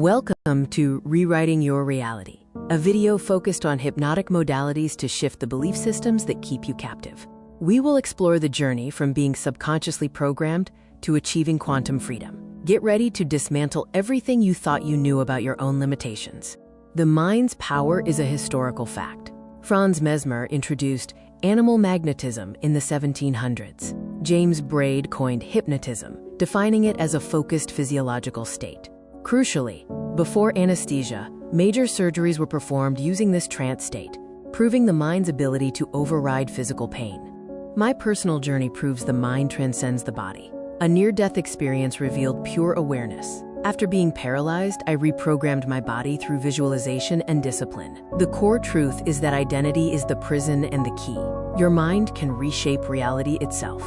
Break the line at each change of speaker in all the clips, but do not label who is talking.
Welcome to Rewriting Your Reality, a video focused on hypnotic modalities to shift the belief systems that keep you captive. We will explore the journey from being subconsciously programmed to achieving quantum freedom. Get ready to dismantle everything you thought you knew about your own limitations. The mind's power is a historical fact. Franz Mesmer introduced animal magnetism in the 1700s. James Braid coined hypnotism, defining it as a focused physiological state. Crucially, before anesthesia, major surgeries were performed using this trance state, proving the mind's ability to override physical pain. My personal journey proves the mind transcends the body. A near-death experience revealed pure awareness. After being paralyzed, I reprogrammed my body through visualization and discipline. The core truth is that identity is the prison and the key. Your mind can reshape reality itself.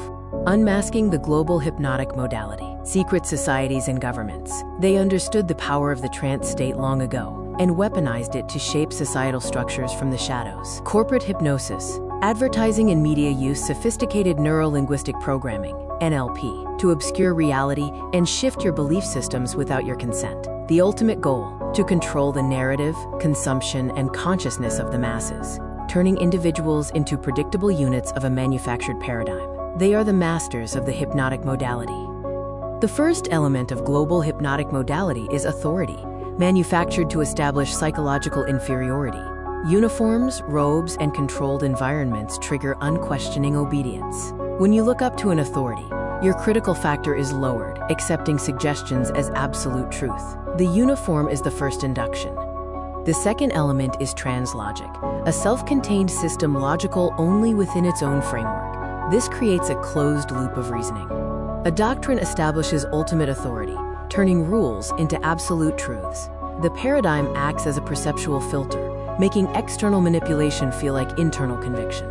Unmasking the global hypnotic modality. Secret societies and governments. They understood the power of the trance state long ago and weaponized it to shape societal structures from the shadows. Corporate hypnosis. Advertising and media use sophisticated neuro-linguistic programming, NLP, to obscure reality and shift your belief systems without your consent. The ultimate goal, to control the narrative, consumption, and consciousness of the masses, turning individuals into predictable units of a manufactured paradigm. They are the masters of the hypnotic modality. The first element of global hypnotic modality is authority, manufactured to establish psychological inferiority. Uniforms, robes, and controlled environments trigger unquestioning obedience. When you look up to an authority, your critical factor is lowered, accepting suggestions as absolute truth. The uniform is the first induction. The second element is translogic, a self-contained system logical only within its own framework. This creates a closed loop of reasoning. A doctrine establishes ultimate authority, turning rules into absolute truths. The paradigm acts as a perceptual filter, making external manipulation feel like internal conviction.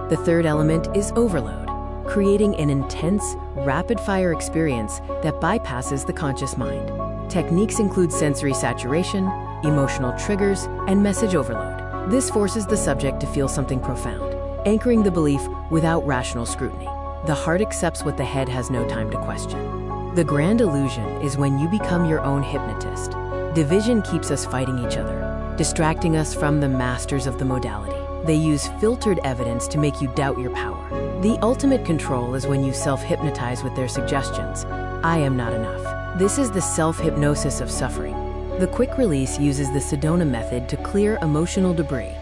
The third element is overload, creating an intense, rapid-fire experience that bypasses the conscious mind. Techniques include sensory saturation, emotional triggers, and message overload. This forces the subject to feel something profound, anchoring the belief without rational scrutiny. The heart accepts what the head has no time to question. The grand illusion is when you become your own hypnotist. Division keeps us fighting each other, distracting us from the masters of the modality. They use filtered evidence to make you doubt your power. The ultimate control is when you self-hypnotize with their suggestions. I am not enough. This is the self-hypnosis of suffering. The quick release uses the Sedona method to clear emotional debris.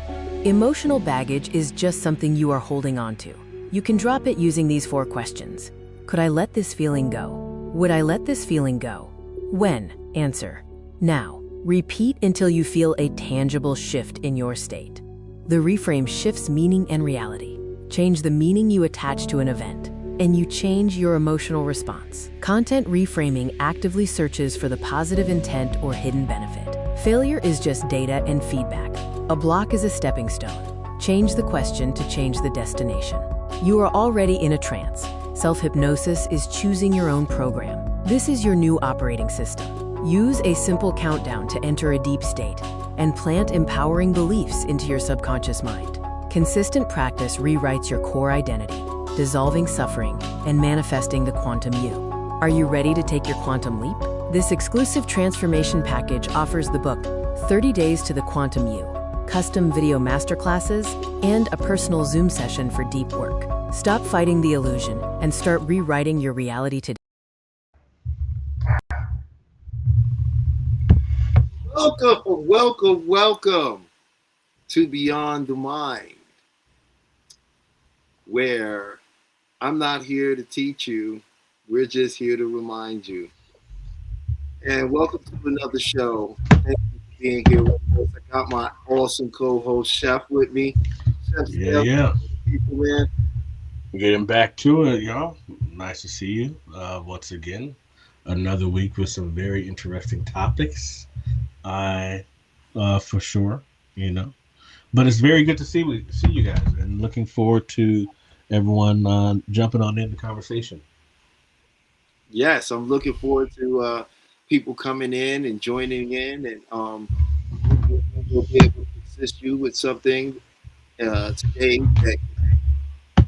Emotional baggage is just something you are holding on to. You can drop it using these 4 questions. Could I let this feeling go? Would I let this feeling go? When? Answer. Now. Repeat until you feel a tangible shift in your state. The reframe shifts meaning and reality. Change the meaning you attach to an event, and you change your emotional response. Content reframing actively searches for the positive intent or hidden benefit. Failure is just data and feedback. A block is a stepping stone. Change the question to change the destination. You are already in a trance. Self-hypnosis is choosing your own program. This is your new operating system. Use a simple countdown to enter a deep state and plant empowering beliefs into your subconscious mind. Consistent practice rewrites your core identity, dissolving suffering and manifesting the quantum you. Are you ready to take your quantum leap? This exclusive transformation package offers the book 30 Days to the Quantum You, custom video masterclasses, and a personal Zoom session for deep work. Stop fighting the illusion and start rewriting your reality today.
Welcome to Beyond the Mind, where I'm not here to teach you, we're just here to remind you. And welcome to another show. Thank you for being here with us. I got my awesome co-host Chef with me. Chef,
Yeah.
people, man.
Getting back to it, y'all. Nice to see you once again. Another week with some very interesting topics. For sure, But it's very good to see you guys, and looking forward to everyone jumping on in the conversation.
Yes, I'm looking forward to people coming in and joining in, and we'll be able to assist you with something today that can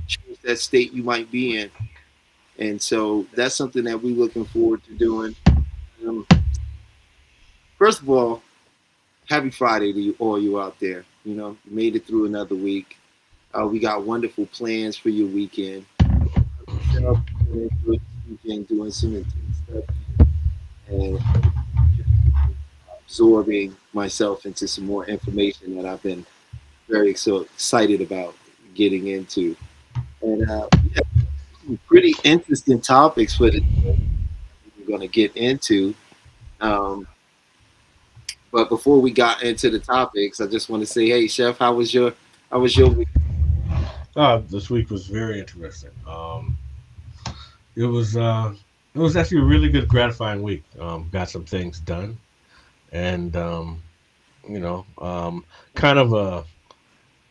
change that state you might be in. And so that's something that we're looking forward to doing. Um, first of all, happy Friday to you, all you out there. You know, you made it through another week. We got wonderful plans for your weekend. Myself, this weekend doing some intense stuff and just absorbing myself into some more information that I've been very so excited about getting into. And yeah, some pretty interesting topics for the we're going to get into. Um, but before we got into the topics, I just want to say, hey, Chef, how was your week?
This week was very interesting. It was it was actually a really good, gratifying week. Got some things done, and you know, kind of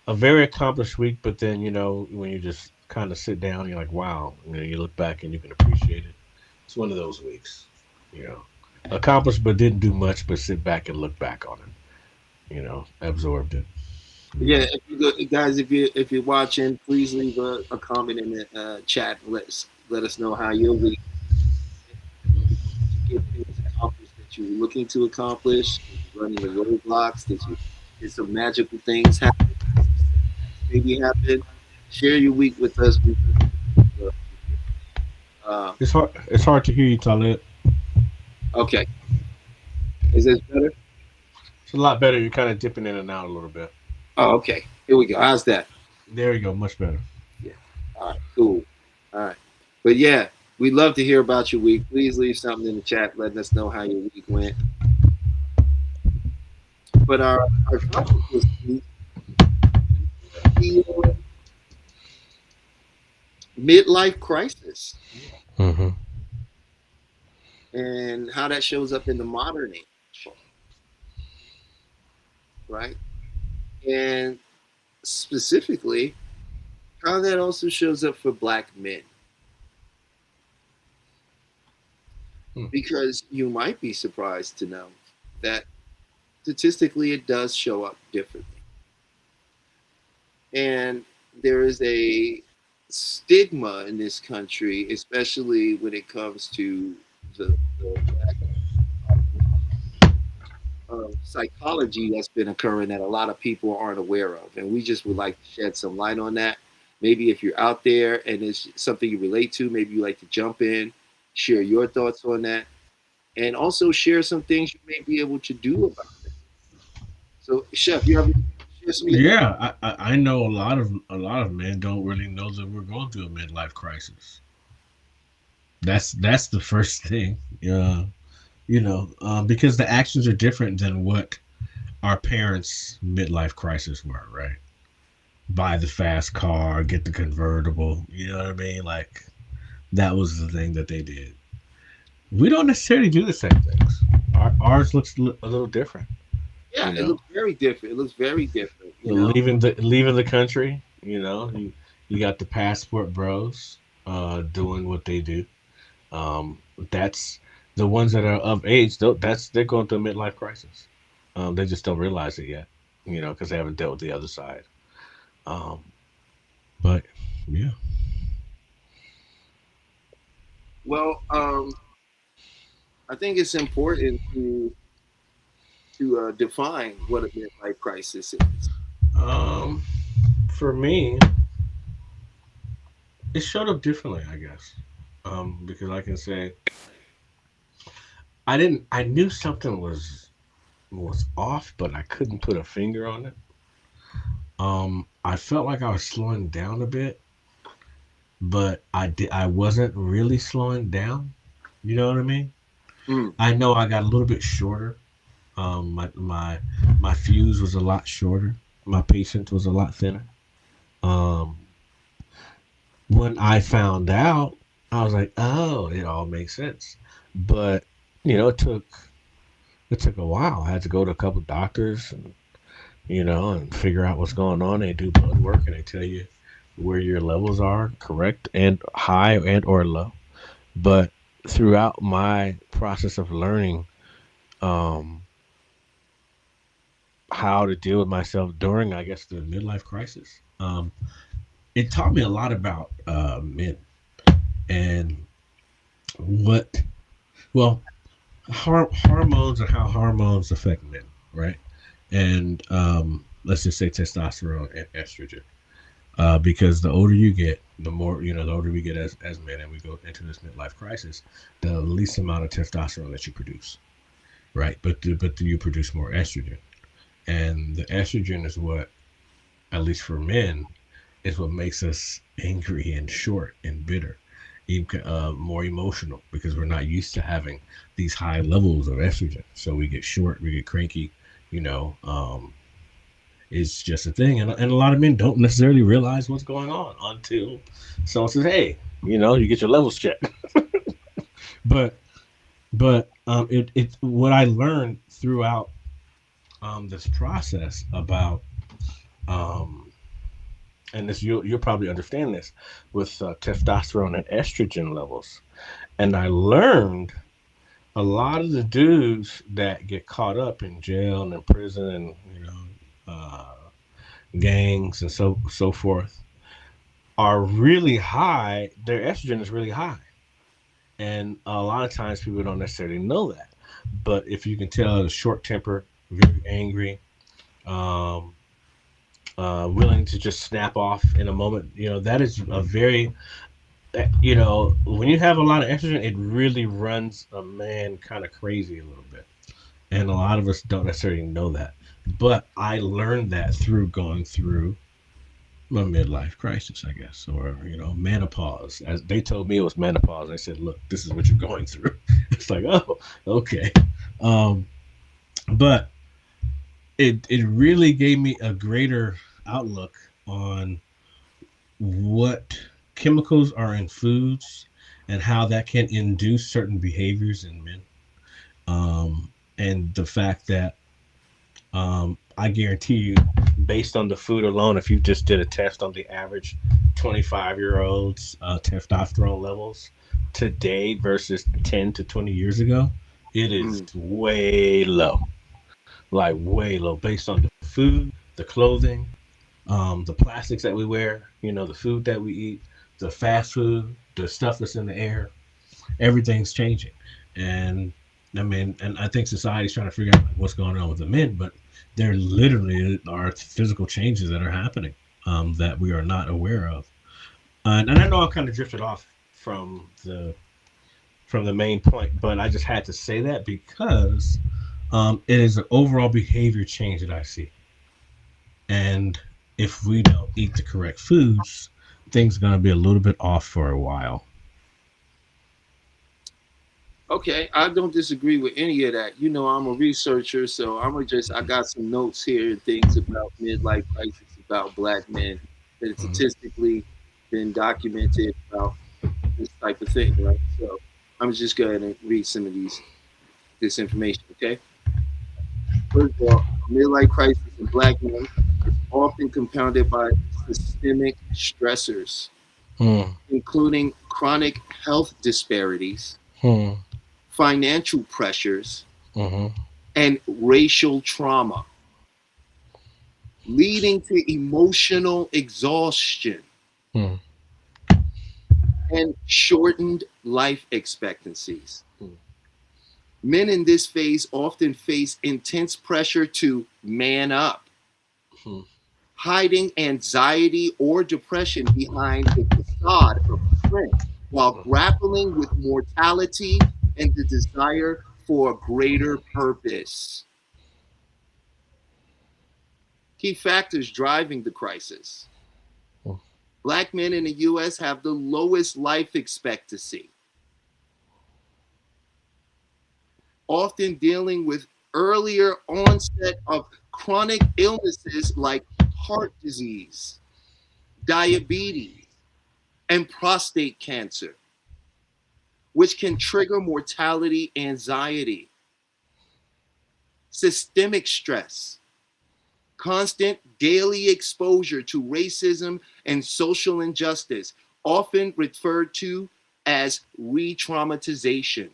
a very accomplished week. But then when you just kind of sit down, you're like, wow. You look back and you can appreciate it. It's one of those weeks. You know, accomplished but didn't do much, but sit back and look back on it. Absorbed it. You
Yeah,
know.
if you go, guys, if you're watching, please leave a comment in the chat. Let us know how your week. Did you get things accomplished that you were looking to accomplish? Did you run into roadblocks? Did some magical things happen? Some setbacks maybe happen? Share your week with us. Uh,
It's hard to hear you, Talib.
okay, is this better?
It's a lot better. You're kind of dipping in and out a little bit.
Oh, okay. Here we go. How's that?
There you go. Much better.
Yeah. All right. Cool. All right. But yeah, we'd love to hear about your week. Please leave something in the chat letting us know how your week went. But our topic this week is the midlife crisis
Hmm.
and how that shows up in the modern age, right? And specifically, how that also shows up for black men.
Hmm.
Because you might be surprised to know that statistically it does show up differently. And there is a stigma in this country, especially when it comes to the black psychology that's been occurring that a lot of people aren't aware of. And we just would like to shed some light on that. Maybe if you're out there and it's something you relate to, maybe you like to jump in, share your thoughts on that, and also share some things you may be able to do about it. So, Chef, you have share some of your thoughts?
Yeah, I know a lot of men don't really know that we're going through a midlife crisis. That's the first thing. Because the actions are different than what our parents' midlife crisis were, right? Buy the fast car, get the convertible. You know what I mean? Like that was the thing that they did. We don't necessarily do the same things. Ours looks a little different.
Yeah,
You
it
know,
looks very different. It looks very different, you know?
leaving the country. You got the passport bros, doing what they do. That's the ones that are of age. They're going through a midlife crisis. They just don't realize it yet. Because they haven't dealt with the other side. Um, but yeah.
Well, I think it's important to define what a midlife crisis is.
Um, for me, it showed up differently, I guess. Because I can say I didn't. I knew something was off, but I couldn't put a finger on it. I felt like I was slowing down a bit, but I wasn't really slowing down. You know what I mean?
Mm.
I know I got a little bit shorter. My fuse was a lot shorter. My patience was a lot thinner. Um, when I found out, I was like, oh, it all makes sense. But it took a while. I had to go to a couple doctors and figure out what's going on. They do blood work and they tell you where your levels are correct and high and or low. But throughout my process of learning um, how to deal with myself during, I guess, the midlife crisis, it taught me a lot about men and what. Well, hormones and how hormones affect men, right? And let's just say testosterone and estrogen. Because the older you get, the more, the older we get as men, and we go into this midlife crisis, the least amount of testosterone that you produce, right? But you produce more estrogen, and the estrogen is what, at least for men, is what makes us angry and short and bitter, even more emotional, because we're not used to having these high levels of estrogen. So we get short, we get cranky, you know. It's just a thing, and a lot of men don't necessarily realize what's going on until someone says, "Hey, you get your levels checked." but it what I learned throughout this process about um, and this you'll probably understand this with testosterone and estrogen levels. And I learned a lot of the dudes that get caught up in jail and in prison and uh, gangs and so forth are really high. Their estrogen is really high, and a lot of times people don't necessarily know that. But if you can tell, the short temper, very angry, um, willing to just snap off in a moment, that is a very when you have a lot of estrogen, it really runs a man kind of crazy a little bit. And a lot of us don't necessarily know that. But I learned that through going through my midlife crisis, I guess, or, menopause. As they told me it was menopause. I said, look, this is what you're going through. It's like, oh, okay. Um, but it really gave me a greater outlook on what chemicals are in foods and how that can induce certain behaviors in men. And the fact that I guarantee you, based on the food alone, if you just did a test on the average 25-year-old's testosterone levels today versus 10 to 20 years ago, it is
Mm.
way low, like way low, based on the food, the clothing, the plastics that we wear, the food that we eat, the fast food, the stuff that's in the air. Everything's changing. And I mean, and I think society's trying to figure out what's going on with the men, but there literally are physical changes that are happening that we are not aware of. And I know I kind of drifted off from the main point, but I just had to say that because it is an overall behavior change that I see. And if we don't eat the correct foods, things are going to be a little bit off for a while.
Okay, I don't disagree with any of that. I'm a researcher, so I got some notes here and things about midlife crisis about black men that it's
Mhm.
statistically been documented about this type of thing, right? So I'm just going to read some of this information, okay? First of all, midlife crisis in black men is often compounded by systemic stressors,
Hmm.
including chronic health disparities,
Hmm.
financial pressures,
Hmm.
and racial trauma, leading to emotional exhaustion
Hmm.
and shortened life expectancies.
Hmm.
Men in this phase often face intense pressure to man up,
Hmm.
hiding anxiety or depression behind a facade of strength while grappling with mortality and the desire for a greater purpose. Key factors driving the crisis. Black men in the US have the lowest life expectancy, often dealing with earlier onset of chronic illnesses like heart disease, diabetes, and prostate cancer, which can trigger mortality anxiety. Systemic stress, constant daily exposure to racism and social injustice, often referred to as re traumatization,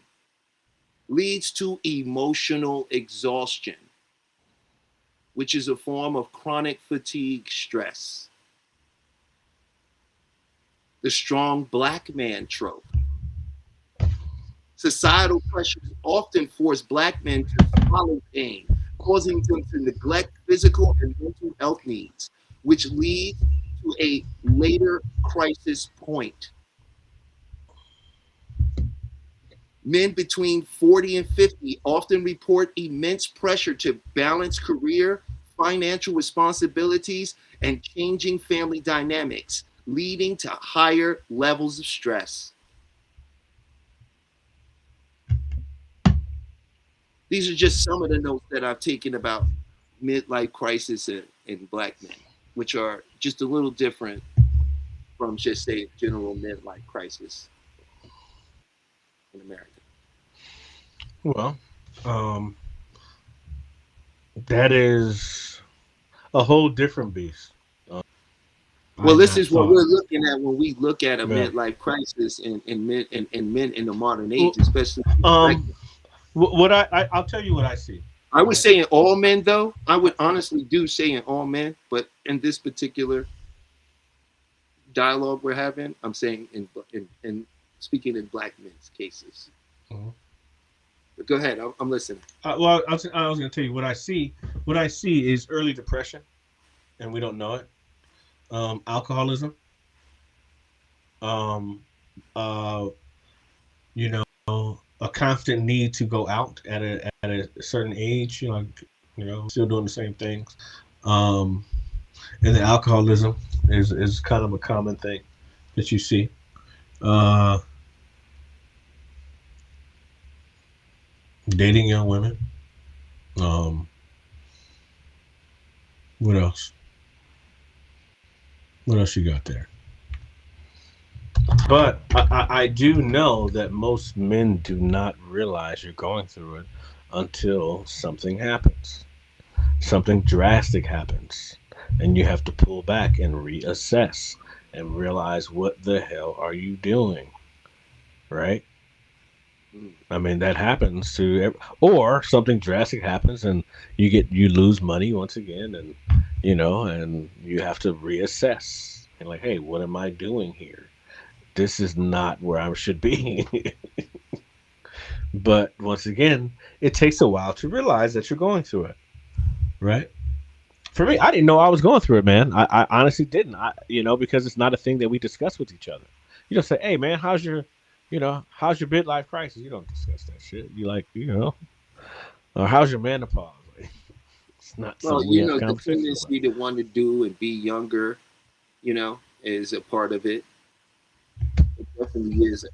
leads to emotional exhaustion, which is a form of chronic fatigue stress. The strong black man trope. Societal pressures often force Black men to swallow pain, causing them to neglect physical and mental health needs, which leads to a later crisis point. Men between 40 and 50 often report immense pressure to balance career, financial responsibilities, and changing family dynamics, leading to higher levels of stress. These are just some of the notes that I've taken about midlife crisis in Black men, which are just a little different from just say general midlife crisis in America.
Well, that is a whole different beast.
Well, this is what we're looking at when we look at a midlife crisis in men in the modern age, especially.
What I'll tell you what I see.
I would say in all men, though. I would honestly do say in all men, but in this particular dialogue we're having, I'm saying in speaking in Black men's cases. Mm-hmm. But go ahead, I'm listening.
Well, I was going to tell you what I see. What I see is early depression, and we don't know it. Alcoholism. You know, a constant need to go out at a certain age. You know, still doing the same things. And the alcoholism is kind of a common thing that you see. Dating young women. What else? What else you got there? But I do know that most men do not realize you're going through it until something happens. Something drastic happens. And you have to pull back and reassess and realize, what the hell are you doing? Right? I mean, that happens to, or something drastic happens and you lose money once again, and and you have to reassess and like, hey, what am I doing here? This is not where I should be. But once again, it takes a while to realize that you're going through it, right? For me, I didn't know I was going through it, man. I honestly didn't. Because it's not a thing that we discuss with each other. You don't say, hey, man, how's your midlife crisis? You don't discuss that shit. You or how's your menopause? It's not something we have
the tendency to want to do and be younger, is a part of it. It definitely is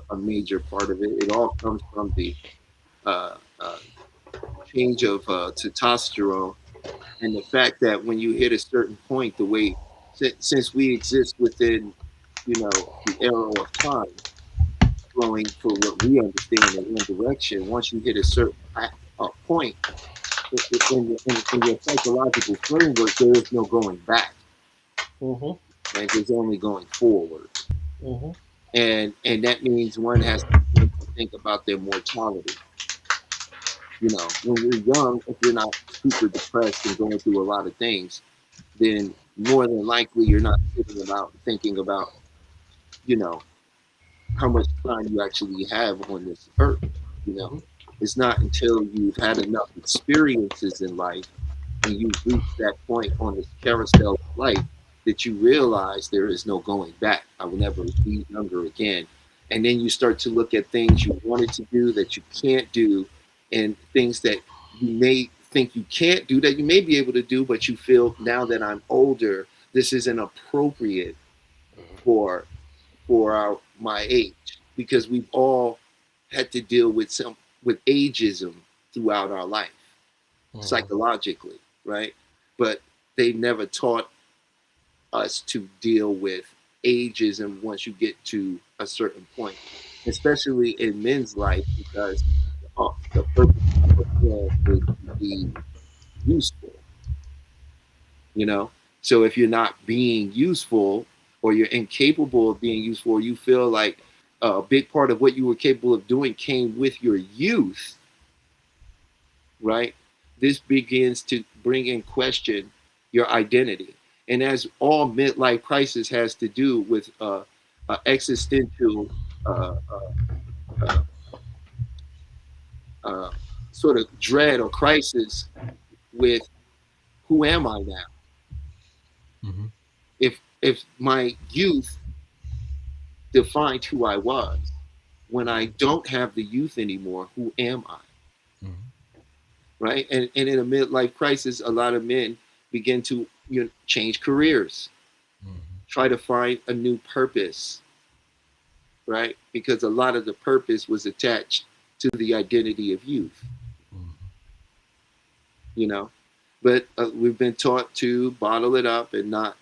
a major part of it. It all comes from the change of testosterone, and the fact that when you hit a certain point, the way since we exist within the era of time, flowing for what we understand in one direction. Once you hit a certain point in your psychological framework, there is no going back. Mm-hmm. And there's only going forward. Mm-hmm. And that means one has to think about their mortality. When you're young, if you're not super depressed and going through a lot of things, then more than likely you're not thinking about, how much time you actually have on this earth. It's not until you've had enough experiences in life and you've reached that point on this carousel of life that you realize there is no going back. I will never be younger again. And then you start to look at things you wanted to do that you can't do, and things that you may think you can't do that you may be able to do, but you feel, now that I'm older, this isn't appropriate for my age, because we've all had to deal with ageism throughout our life, psychologically, right? But they never taught us to deal with ageism once you get to a certain point, especially in men's life, because the purpose of man is to be useful. So if you're not being useful, or you're incapable of being useful, or you feel like a big part of what you were capable of doing came with your youth, right? This begins to bring in question your identity. And as all midlife crisis has to do with existential uh, sort of dread or crisis with who am I now?
Mm-hmm.
If my youth defined who I was, when I don't have the youth anymore, who am I?
Mm-hmm.
Right? And in a midlife crisis, a lot of men begin to change careers,
Mm-hmm.
try to find a new purpose, right? Because a lot of the purpose was attached to the identity of youth,
Mm-hmm.
you know. But we've been taught to bottle it up and not,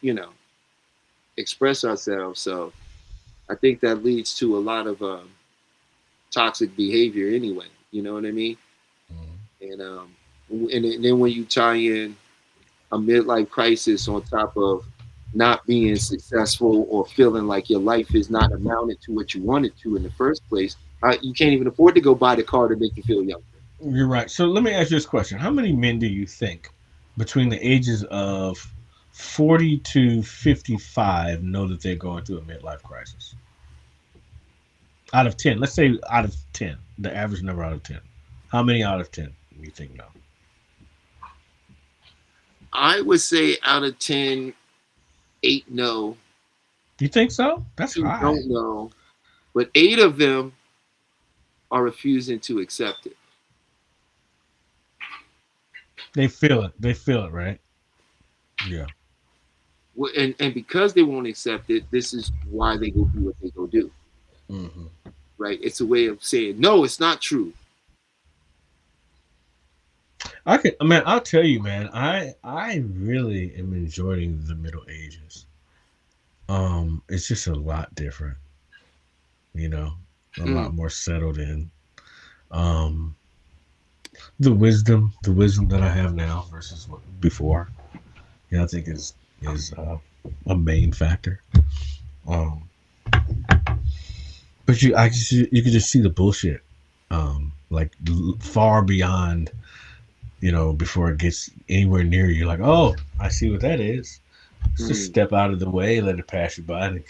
you know, express ourselves. So I think that leads to a lot of toxic behavior anyway. You know what I mean? And then when you tie in a midlife crisis on top of not being successful or feeling like your life is not amounted to what you wanted to in the first place, you can't even afford to go buy the car to make you feel younger.
You're right. So let me ask you this question: how many men do you think between the ages of 40 to 55 know that they're going through a midlife crisis? Out of 10, let's say out of 10, the average number out of 10. How many out of 10 do you think know?
I would say out of 10, 8 know,
You think so? That's
2
high.
don't know, but 8 of them are refusing to accept it.
They feel it. They feel it, right? Yeah.
And because they won't accept it, this is why they go do what they go do.
Mm-hmm.
Right? It's a way of saying, no, it's not true.
I'll tell you, man, I really am enjoying the Middle Ages. It's just a lot different, you know, a lot more settled in. Um, the wisdom that I have now versus what before, I think is a main factor. Um, but you could just see the bullshit, like far beyond, before it gets anywhere near you. Like, oh, I see what that is. Just step out of the way, let it pass you by, and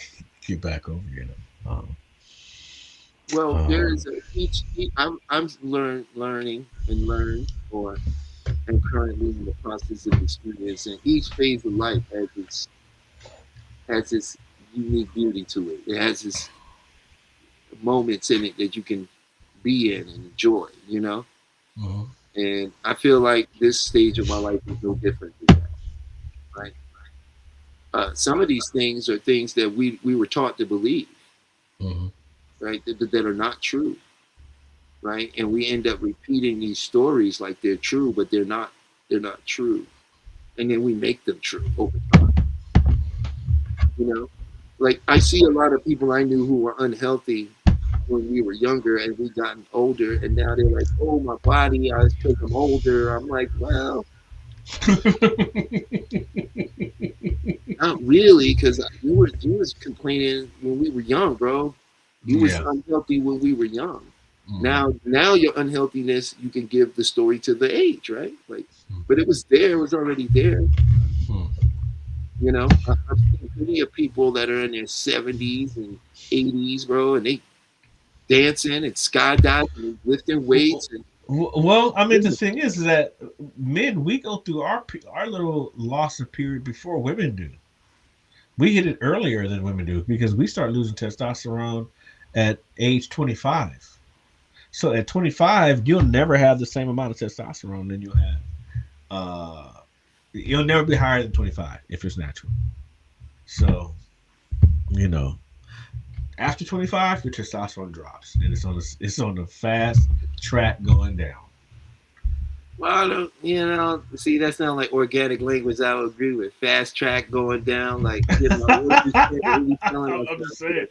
get back over.
Well, there's I'm learning and learn, or am currently in the process of experience, and each phase of life has its unique beauty to it. It has its moments in it that you can be in and enjoy,
Mm-hmm.
And I feel like this stage of my life is no different than that, right? Some of these things are things that we were taught to believe,
Mm-hmm.
right? That are not true, right? And we end up repeating these stories like they're true, but they're not. They're not true, and then we make them true over time. Like I see a lot of people I knew who were unhealthy when we were younger, and we gotten older, and now they're like, "Oh, my body, I was because I'm older." I'm like, well, not really, because you was complaining when we were young, bro. You was unhealthy when we were young. Mm-hmm. Now your unhealthiness, you can give the story to the age, right? Like, but it was there, it was already there. I've seen plenty of people that are in their 70s and 80s, bro, and they dancing and skydiving and lifting weights.
Well, I mean, the thing is that men, we go through our little loss of period before women do. We hit it earlier than women do because we start losing testosterone at age 25. So at 25, you'll never have the same amount of testosterone than you'll have. You'll never be higher than 25 if it's natural. So, after 25, your testosterone drops, and it's on the fast track going down.
Well, see, that sounds like organic language. I would agree with. Fast track going down, like
I'm just saying.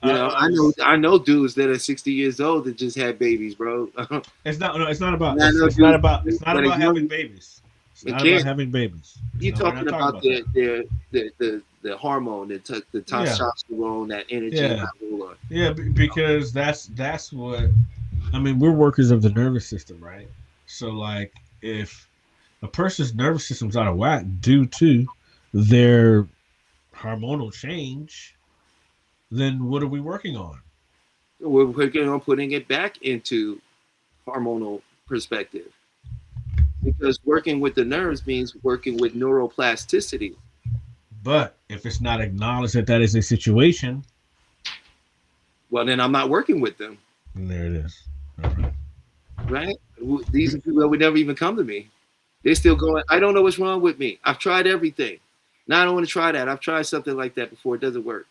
I know dudes that are 60 years old that just had babies, bro.
It's not about having babies. It's not about having babies.
You're talking about the hormone, the testosterone, that energy level.
Yeah, because that's what I mean. We're workers of the nervous system, right? So, like, if a person's nervous system's out of whack due to their hormonal change, then what are we working on?
we're working on putting it back into hormonal perspective, because working with the nerves means working with neuroplasticity.
But if it's not acknowledged that that is a situation,
Well, then I'm not working with them,
then there it is. All right.
right? These are people that would never even come to me. They're still going, I don't know what's wrong with me. I've tried everything. Now I don't want to try that. I've tried something like that before. It doesn't work.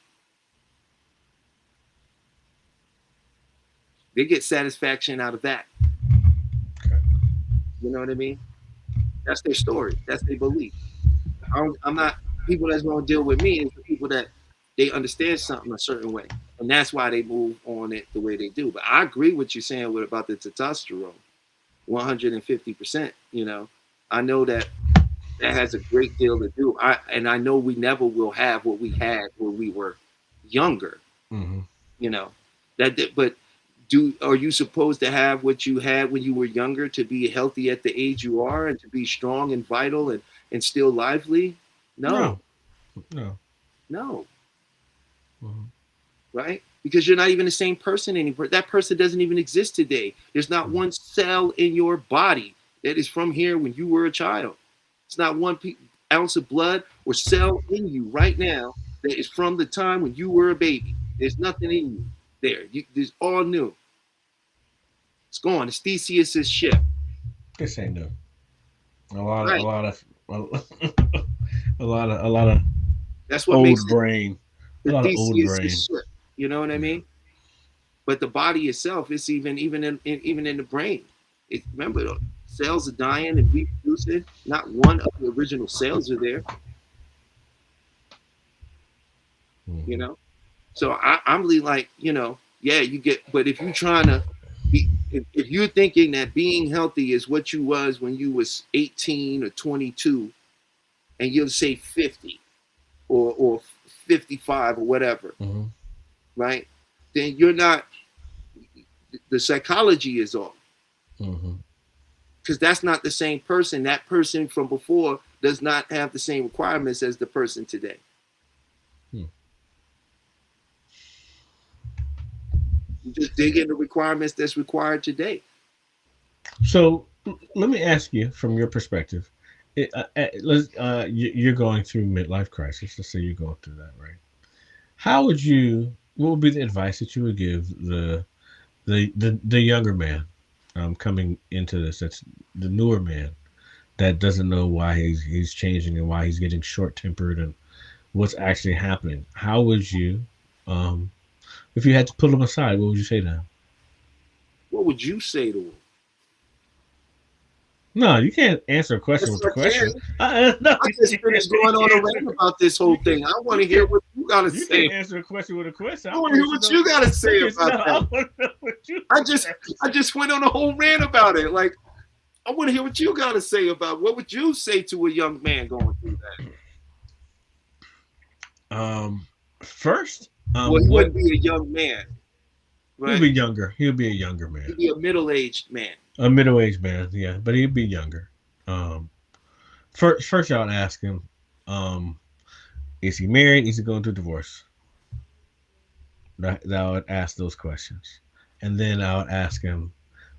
They get satisfaction out of that.
Okay.
You know what I mean? That's their story. That's their belief. I'm not, people that's going to deal with me is the people that they understand something a certain way. And that's why they move on it the way they do. But I agree with you saying what about the testosterone, 150%. You know, I know that that has a great deal to do. And I know we never will have what we had when we were younger.
Mm-hmm.
You know, but are you supposed to have what you had when you were younger to be healthy at the age you are and to be strong and vital and still lively? No.
Mm-hmm.
Right? Because you're not even the same person anymore. That person doesn't even exist today. There's not one cell in your body that is from here when you were a child. It's not one ounce of blood or cell in you right now that is from the time when you were a baby. There's nothing in you there. It's all new. It's gone. It's Theseus's ship.
This ain't new. A lot of
That's what
old
makes
brain. A lot of old brain.
Ship. You know what I mean? But the body itself is even in the brain. Remember, the cells are dying and reproducing. Not one of the original cells are there.
Mm-hmm.
You know, so I'm really like, you know, yeah, you get. But if you're trying to if you're thinking that being healthy is what you was when you was 18 or 22, and you'll say 50 or 55 or whatever,
mm-hmm.
right? Then you're not. The psychology is off.
Mm-hmm.
Because that's not the same person. That person from before does not have the same requirements as the person today. You just dig in the requirements that's required today.
So let me ask you, from your perspective, you're going through midlife crisis. Let's say you're going through that, right? What would be the advice that you would give the younger man coming into this? That's the newer man that doesn't know why he's changing and why he's getting short-tempered and what's actually happening. How would you, if you had to pull him aside, what would you say to him?
What would you say to him?
No, you can't answer a question with a question.
I just finished going on a rant about this whole thing. I want to hear what you got to say.
You can't answer a question with a question.
I want to hear what you got to say about that. I just went on a whole rant about it. Like, I want to hear what you got to say about what would you say to a young man going through
that? First,
well, he wouldn't be a young man. Right?
He'll be younger. He'll be a younger man.
He'll be a middle-aged man.
A middle-aged man, yeah, but he'd be younger. First, I would ask him, is he married? Is he going through divorce? That I would ask those questions, and then I would ask him,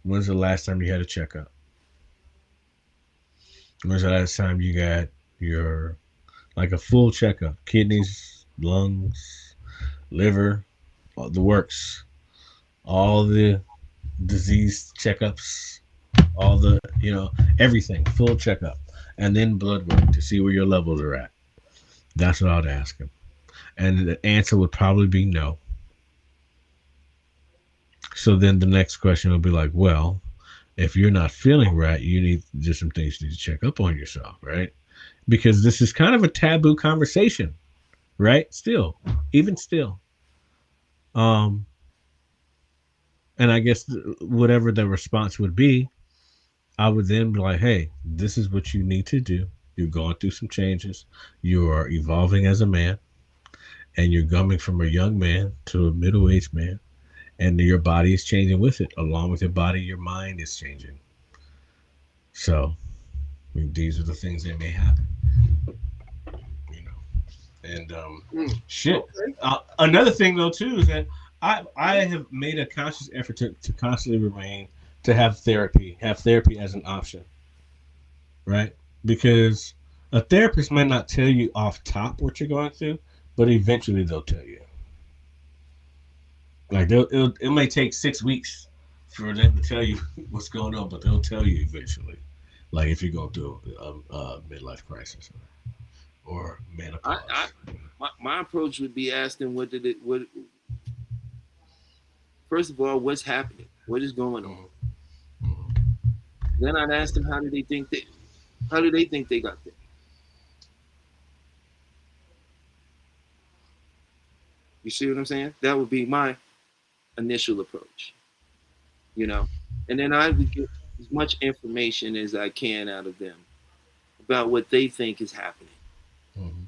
when's the last time you had a checkup? When's the last time you got your a full checkup? Kidneys, lungs, liver, all the works, all the disease checkups, all the, everything, full checkup, and then blood work to see where your levels are at. That's what I'd ask him. And the answer would probably be no. So then the next question would be like, well, if you're not feeling right, there's some things you need to check up on yourself, right? Because this is kind of a taboo conversation, right? Even still. And I guess whatever the response would be, I would then be like, hey, this is what you need to do. You're going through some changes. You are evolving as a man, and you're coming from a young man to a middle-aged man, and your body is changing with it. Along with your body, your mind is changing. So, these are the things that may happen. And shit.
Okay.
Another thing, though, too, is that I have made a conscious effort to constantly have therapy as an option, right? Because a therapist might not tell you off top what you're going through, but eventually they'll tell you. Like it may take 6 weeks for them to tell you what's going on, but they'll tell you eventually. Like if you're going through a midlife crisis or menopause.
My approach would be asking what first of all, what's happening? What is going on?
Mm-hmm.
Then I'd ask them how do they think they got there? You see what I'm saying? That would be my initial approach. And then I would get as much information as I can out of them about what they think is happening.
Mm-hmm.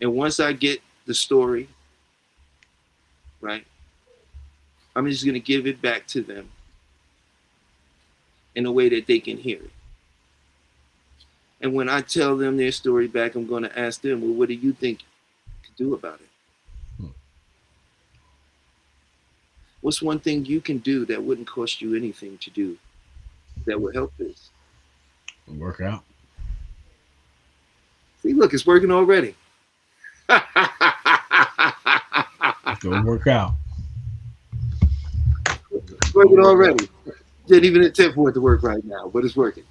And once I get the story, right, I'm just going to give it back to them in a way that they can hear it. And when I tell them their story back, I'm going to ask them, well, what do you think you could do about it? What's one thing you can do that wouldn't cost you anything to do that would help this?
Work out.
See, look, it's working already.
Go work out.
It's working already. Didn't even attempt for it to work right now, but it's working.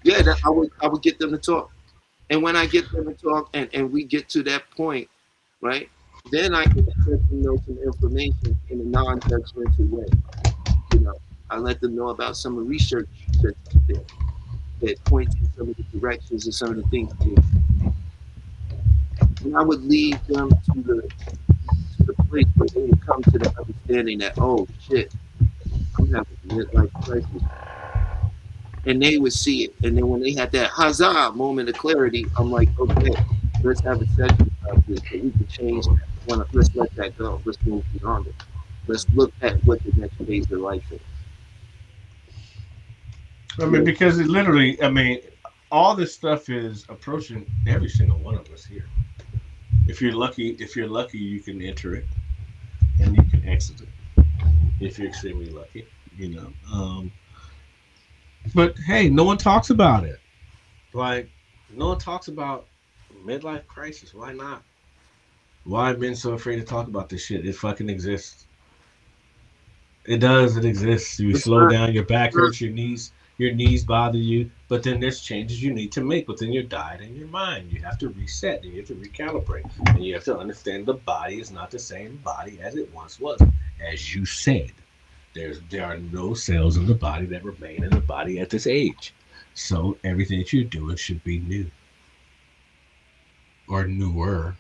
Yeah, I would get them to talk. And when I get them to talk and we get to that point, right, then I can let them know some information in a non-judgmental way. I let them know about some of the research that's there that points in some of the directions and some of the things they do. And I would lead them to the place where they would come to the understanding that, oh shit, I'm having a midlife crisis. And they would see it. And then when they had that huzzah moment of clarity, I'm like, okay, let's have a session about this so we can change that. Let's let that go. Let's move beyond it. Let's look at what the next phase of life is.
I mean, because it literally, all this stuff is approaching every single one of us here. If you're lucky, you can enter it and you can exit it. If you're extremely lucky, But hey, no one talks about it. Like, no one talks about midlife crisis. Why not? Why are men so afraid to talk about this shit? It fucking exists. It does. It exists. You slow down, your back hurts, your knees bother you, but then there's changes you need to make within your diet and your mind. You have to reset, and you have to recalibrate, and you have to understand the body is not the same body as it once was. As you said, there are no cells in the body that remain in the body at this age. So everything that you're doing should be new or newer.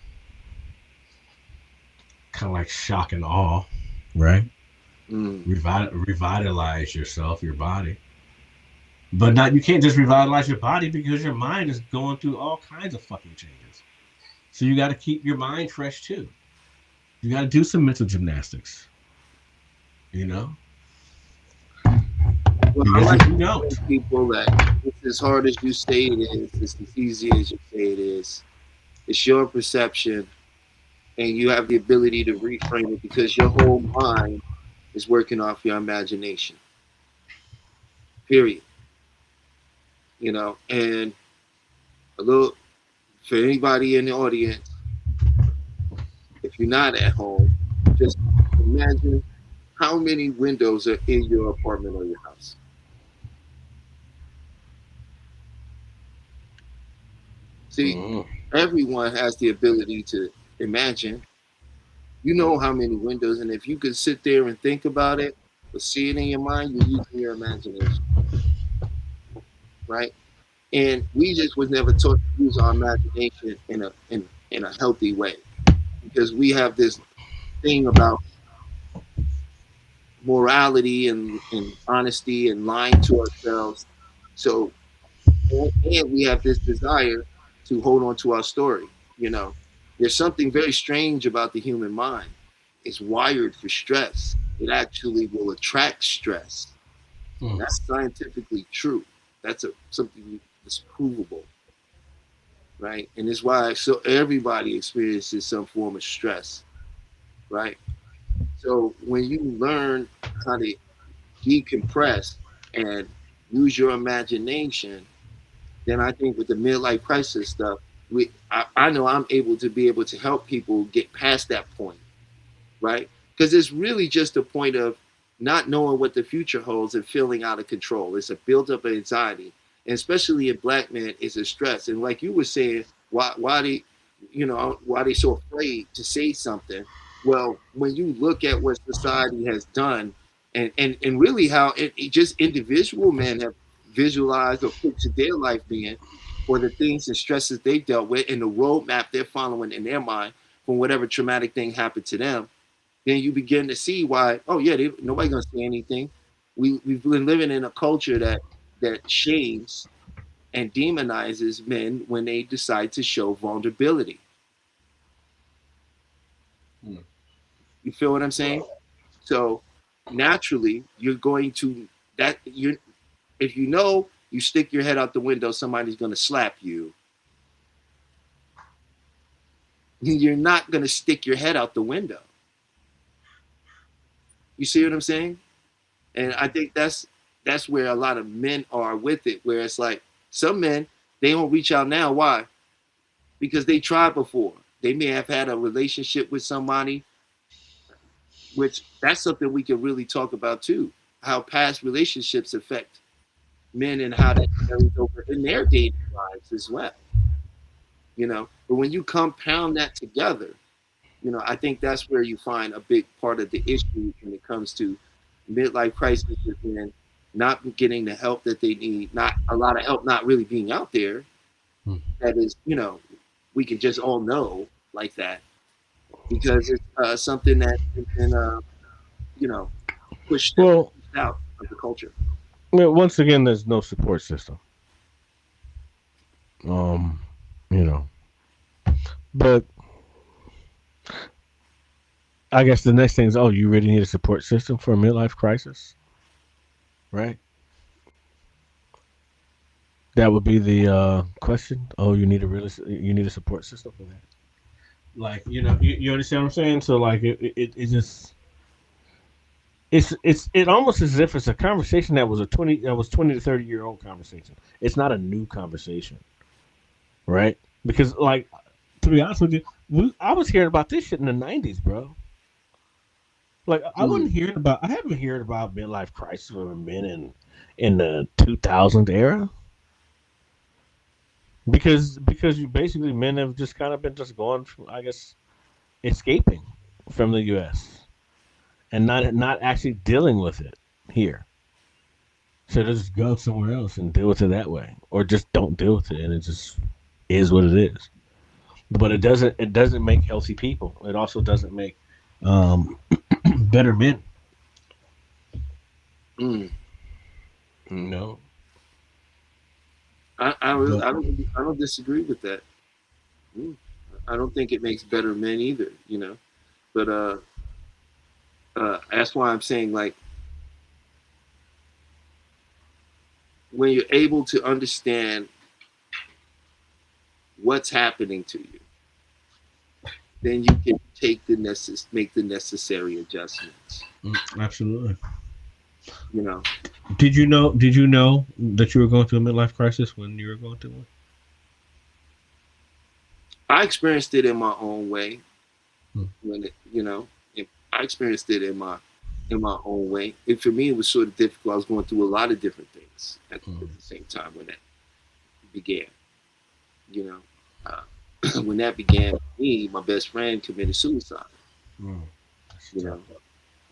Kind of like shock and awe, right? Revitalize yourself, your body. But you can't just revitalize your body because your mind is going through all kinds of fucking changes. So you got to keep your mind fresh too. You got to do some mental gymnastics.
Well, I like to tell people that it's as hard as you say it is, it's as easy as you say it is. It's your perception, and you have the ability to reframe it because your whole mind is working off your imagination. Period. And a little for anybody in the audience, if you're not at home, just imagine how many windows are in your apartment or your house. See, everyone has the ability to imagine. You know how many windows, and if you could sit there and think about it or see it in your mind, you're using your imagination. Right? And we just was never taught to use our imagination in a healthy way. Because we have this thing about morality and honesty and lying to ourselves. So, and we have this desire to hold on to our story. There's something very strange about the human mind. It's wired for stress. It actually will attract stress. That's scientifically true. That's something It's provable, right? And it's why so everybody experiences some form of stress, right? So when you learn how to decompress and use your imagination, then I think with the midlife crisis stuff, I know I'm able to help people get past that point, right? Because it's really just a point of not knowing what the future holds and feeling out of control. It's a buildup of anxiety, and especially in black men, it's a stress. And like you were saying, why they, why they so afraid to say something? Well, when you look at what society has done, and really how just individual men have visualized or pictured their life being, or the things and stresses they've dealt with, and the roadmap they're following in their mind from whatever traumatic thing happened to them, then you begin to see why. Oh yeah, nobody gonna say anything. We've been living in a culture that shames and demonizes men when they decide to show vulnerability. You feel what I'm saying? So naturally, you're going to that you if you know you stick your head out the window, somebody's gonna slap you. You're not gonna stick your head out the window. You see what I'm saying? And I think that's where a lot of men are with it, where it's like some men, they don't reach out now. Why? Because they tried before. They may have had a relationship with somebody, which that's something we can really talk about too. How past relationships affect men and how that carries over in their dating lives as well. But when you compound that together, I think that's where you find a big part of the issue when it comes to midlife crisis and not getting the help that they need, not a lot of help not really being out there. That is, we can just all know like that because it's something that has been, pushed out of the culture.
Well, once again, there's no support system. Um, you know, but I guess the next thing is, oh, you really need a support system for a midlife crisis, right? That would be the question. Oh, you need a support system for that. Like, you understand what I'm saying? So like it just it almost as if it's a conversation that was 20 to 30-year old conversation. It's not a new conversation, right? Because like, to be honest with you, I was hearing about this shit in the '90s, bro. Like I haven't heard about midlife crisis for men in the 2000s era. Because you basically men have just kind of been just going, I guess, escaping from the U.S. and not actually dealing with it here. So they just go somewhere else and deal with it that way, or just don't deal with it, and it just is what it is. But it doesn't make healthy people. It also doesn't make better men.
Mm.
No.
I don't disagree with that. I don't think it makes better men either. But that's why I'm saying, like, when you're able to understand what's happening to you, then you can make the necessary adjustments.
Absolutely.
You know.
Did you know that you were going through a midlife crisis when you were going through one?
I experienced it in my own way. When I experienced it in my own way. For me, it was sort of difficult. I was going through a lot of different things at the same time when that began. When that began for me, my best friend committed suicide.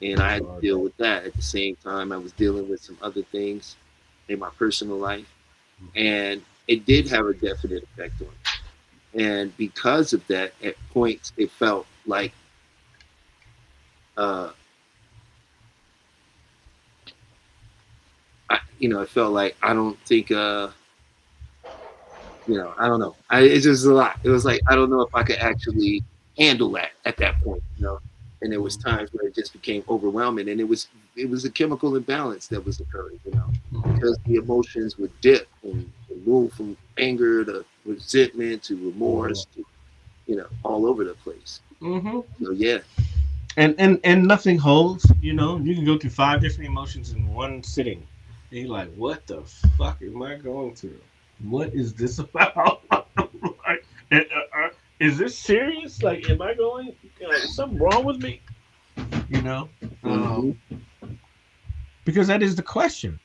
And I had to deal with that. At the same time, I was dealing with some other things in my personal life. And it did have a definite effect on me. And because of that, at points, it felt like it felt like I don't think, I don't know. It's just a lot. It was like, I don't know if I could actually handle that at that point, And there was times where it just became overwhelming, and it was a chemical imbalance that was occurring, because the emotions would dip and move from anger to resentment to remorse to, all over the place.
Mm-hmm.
So yeah.
And nothing holds. You can go through 5 different emotions in one sitting. And you're like, what the fuck am I going through? What is this about? Like, is this serious? Like, am I going? Is something wrong with me?
Mm-hmm.
Because that is the question.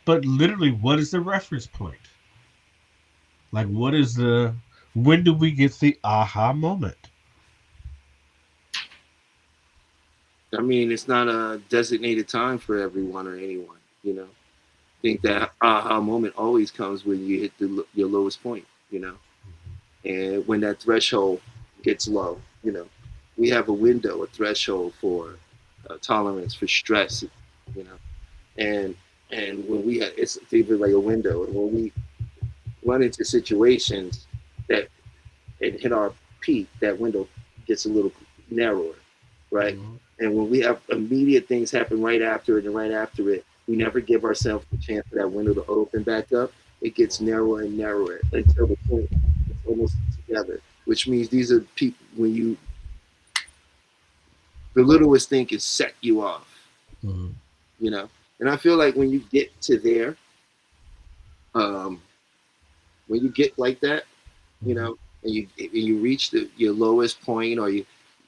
But literally, what is the reference point? Like, when do we get the aha moment?
I mean, it's not a designated time for everyone or anyone. I think that aha moment always comes when you hit your lowest point. And when that threshold gets low. We have a window, a threshold for tolerance for stress. And when it's even like a window, and when we run into situations that and hit our peak, that window gets a little narrower, right?
Mm-hmm.
And when we have immediate things happen right after it and right after it, we never give ourselves the chance for that window to open back up. It gets narrower and narrower until the point it's almost together, which means these are people when the littlest thing can set you off,
Mm-hmm.
And I feel like when you get to there, when you get like that, and you reach your lowest point, or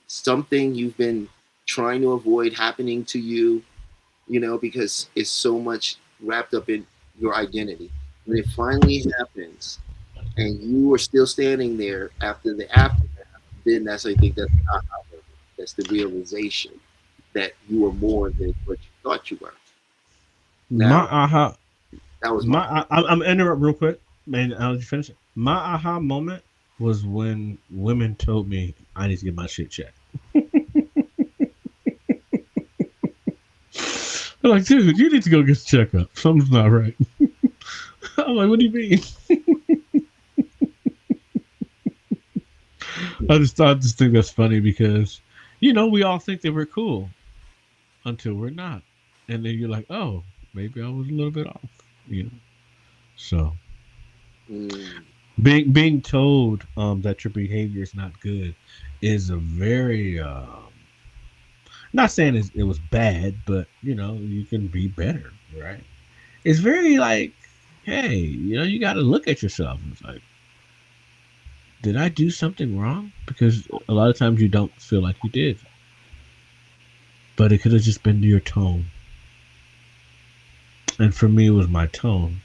something you've been trying to avoid happening to you, because it's so much wrapped up in your identity. When it finally happens, and you are still standing there after the aftermath, then I think that's the realization that you are more than what you thought you were. Now, that was
I'm interrupt real quick, man. I'll let you finish it. My aha moment was when women told me I need to get my shit checked. I'm like, dude, you need to go get a checkup. Something's not right. I'm like, what do you mean? I just think that's funny because, we all think that we're cool until we're not. And then you're like, oh, maybe I was a little bit off, So being told that your behavior is not good is a very, not saying it was bad, but, you can be better, right? It's very like, hey, you got to look at yourself. It's like, did I do something wrong? Because a lot of times you don't feel like you did. But it could have just been your tone. And for me, it was my tone.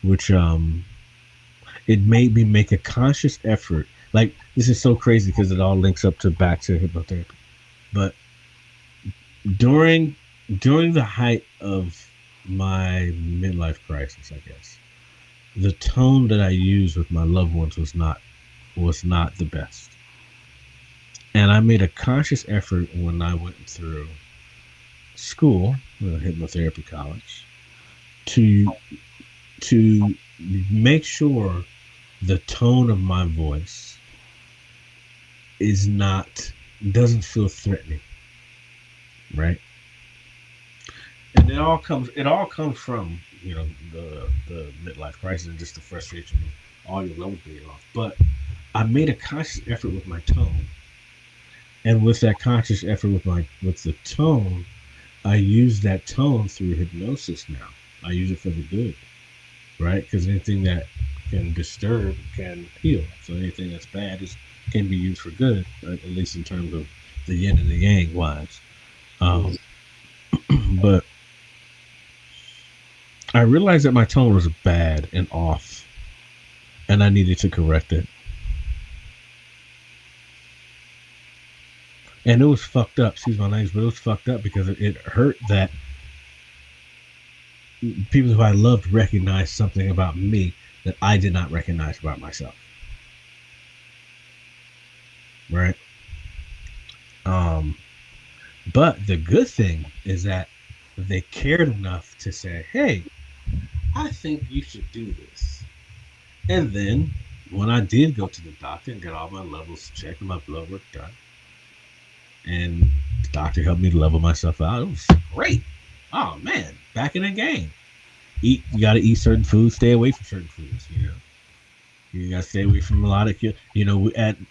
Which, it made me make a conscious effort. Like, this is so crazy because it all links up back to hypnotherapy. But during the height of my midlife crisis, I guess, the tone that I used with my loved ones was not the best. And I made a conscious effort when I went through school, hypnotherapy college, to make sure the tone of my voice doesn't feel threatening, right? And it all comes from the midlife crisis and just the frustration of all your levels being off. But I made a conscious effort with my tone, and with that conscious effort with the tone, I use that tone through hypnosis now. I use it for the good, right? Because anything that can disturb can heal. So anything that's bad can be used for good, at least in terms of the yin and the yang wise. But I realized that my tone was bad and off, and I needed to correct it. And it was fucked up, excuse my language, but it was fucked up because it hurt that people who I loved recognized something about me that I did not recognize about myself. Right? But the good thing is that they cared enough to say, hey, I think you should do this. And then when I did go to the doctor and get all my levels checked and my blood work done, and the doctor helped me level myself out, it was great. Oh man, back in the game. You got to eat certain foods, stay away from certain foods. You got to stay away from a lot of when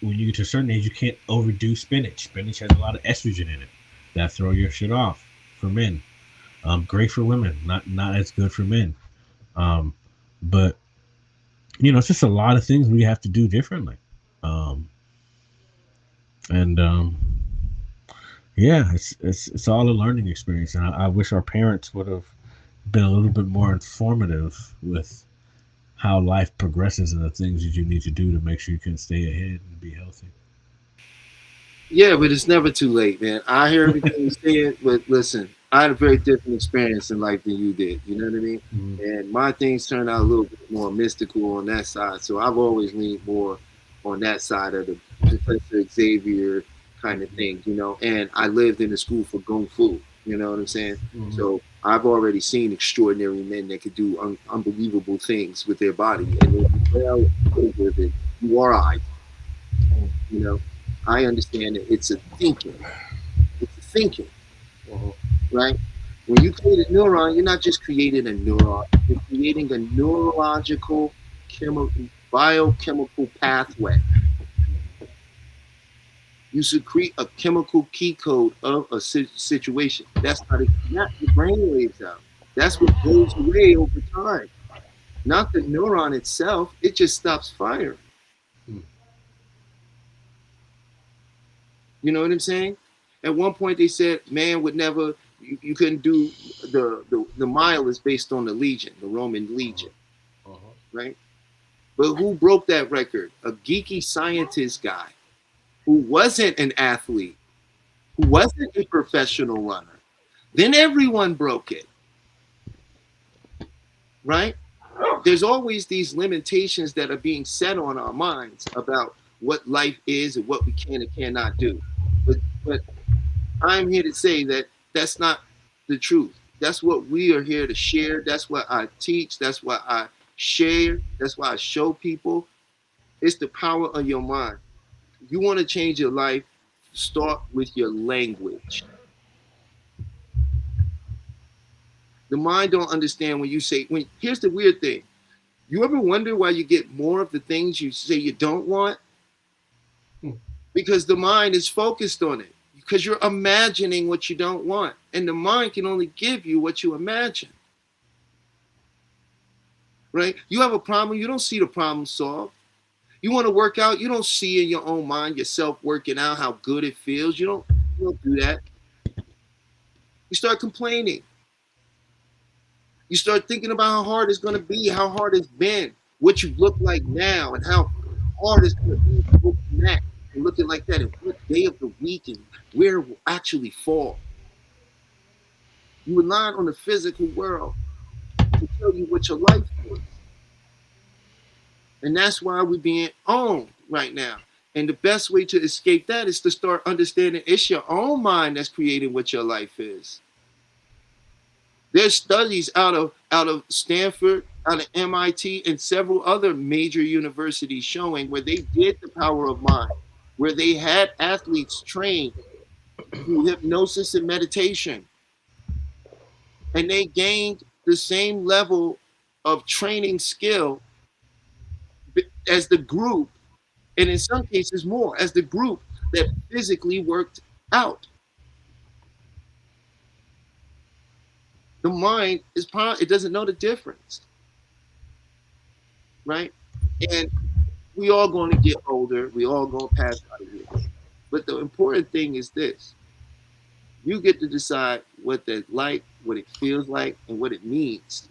you get to a certain age, you can't overdo spinach. Spinach has a lot of estrogen in it that throw your shit off for men. Great for women, not as good for men. But it's just a lot of things we have to do differently. And yeah, it's all a learning experience, and I wish our parents would have been a little bit more informative with how life progresses and the things that you need to do to make sure you can stay ahead and be healthy.
Yeah, but it's never too late, man. I hear everything you're saying, but listen, I had a very different experience in life than you did. You know what I mean?
Mm-hmm.
And my things turned out a little bit more mystical on that side. So I've always leaned more on that side of the Professor Xavier kind of thing, And I lived in the school for Kung Fu. You know what I'm saying?
Mm-hmm.
So I've already seen extraordinary men that could do unbelievable things with their body, and they're well over than you or I. I understand that it's a thinking. It's a thinking, right? When you create a neuron, you're not just creating a neuron. You're creating a neurological, biochemical pathway. You secrete a chemical key code of a situation. That's how not the brain waves out. That's what goes away over time. Not the neuron itself. It just stops firing. You know what I'm saying? At one point they said man would never, you couldn't do the mile is based on the legion, the Roman legion, right? But who broke that record? A geeky scientist guy who wasn't an athlete, who wasn't a professional runner. Then everyone broke it, right? There's always these limitations that are being set on our minds about what life is and what we can and cannot do. But I'm here to say that that's not the truth. That's what we are here to share. That's what I teach. That's what I share. That's why I show people. It's the power of your mind. You want to change your life, start with your language. The mind don't understand when you say, here's the weird thing. You ever wonder why you get more of the things you say you don't want? Because the mind is focused on it. Because you're imagining what you don't want. And the mind can only give you what you imagine. Right? You have a problem, you don't see the problem solved. You want to work out, you don't see in your own mind yourself working out how good it feels. You don't do that. You start complaining. You start thinking about how hard it's going to be, how hard it's been, what you look like now, and how hard it's going to be to go from that and looking like that, and what day of the week and where it will actually fall. You rely on the physical world to tell you what your life is. And that's why we're being owned right now. And the best way to escape that is to start understanding it's your own mind that's creating what your life is. There's studies out of Stanford, out of MIT, and several other major universities showing where they did the power of mind, where they had athletes trained through hypnosis and meditation. And they gained the same level of training skill as the group, and in some cases more, as the group that physically worked out. The mind is it doesn't know the difference, right? And we all going to get older. We all going to pass out of here. But the important thing is this. You get to decide what that's like, what it feels like, and what it means.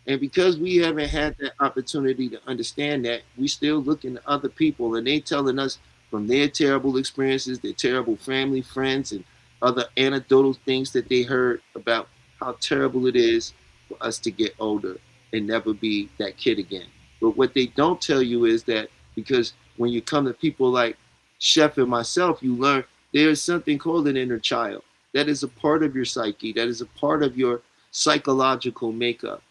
And because we haven't had that opportunity to understand that, we still looking to other people, and they telling us from their terrible experiences, their terrible family, friends, and other anecdotal things that they heard about how terrible it is for us to get older and never be that kid again. But what they don't tell you is that because when you come to people like Chef and myself, you learn there is something called an inner child. That is a part of your psyche. That is a part of your psychological makeup.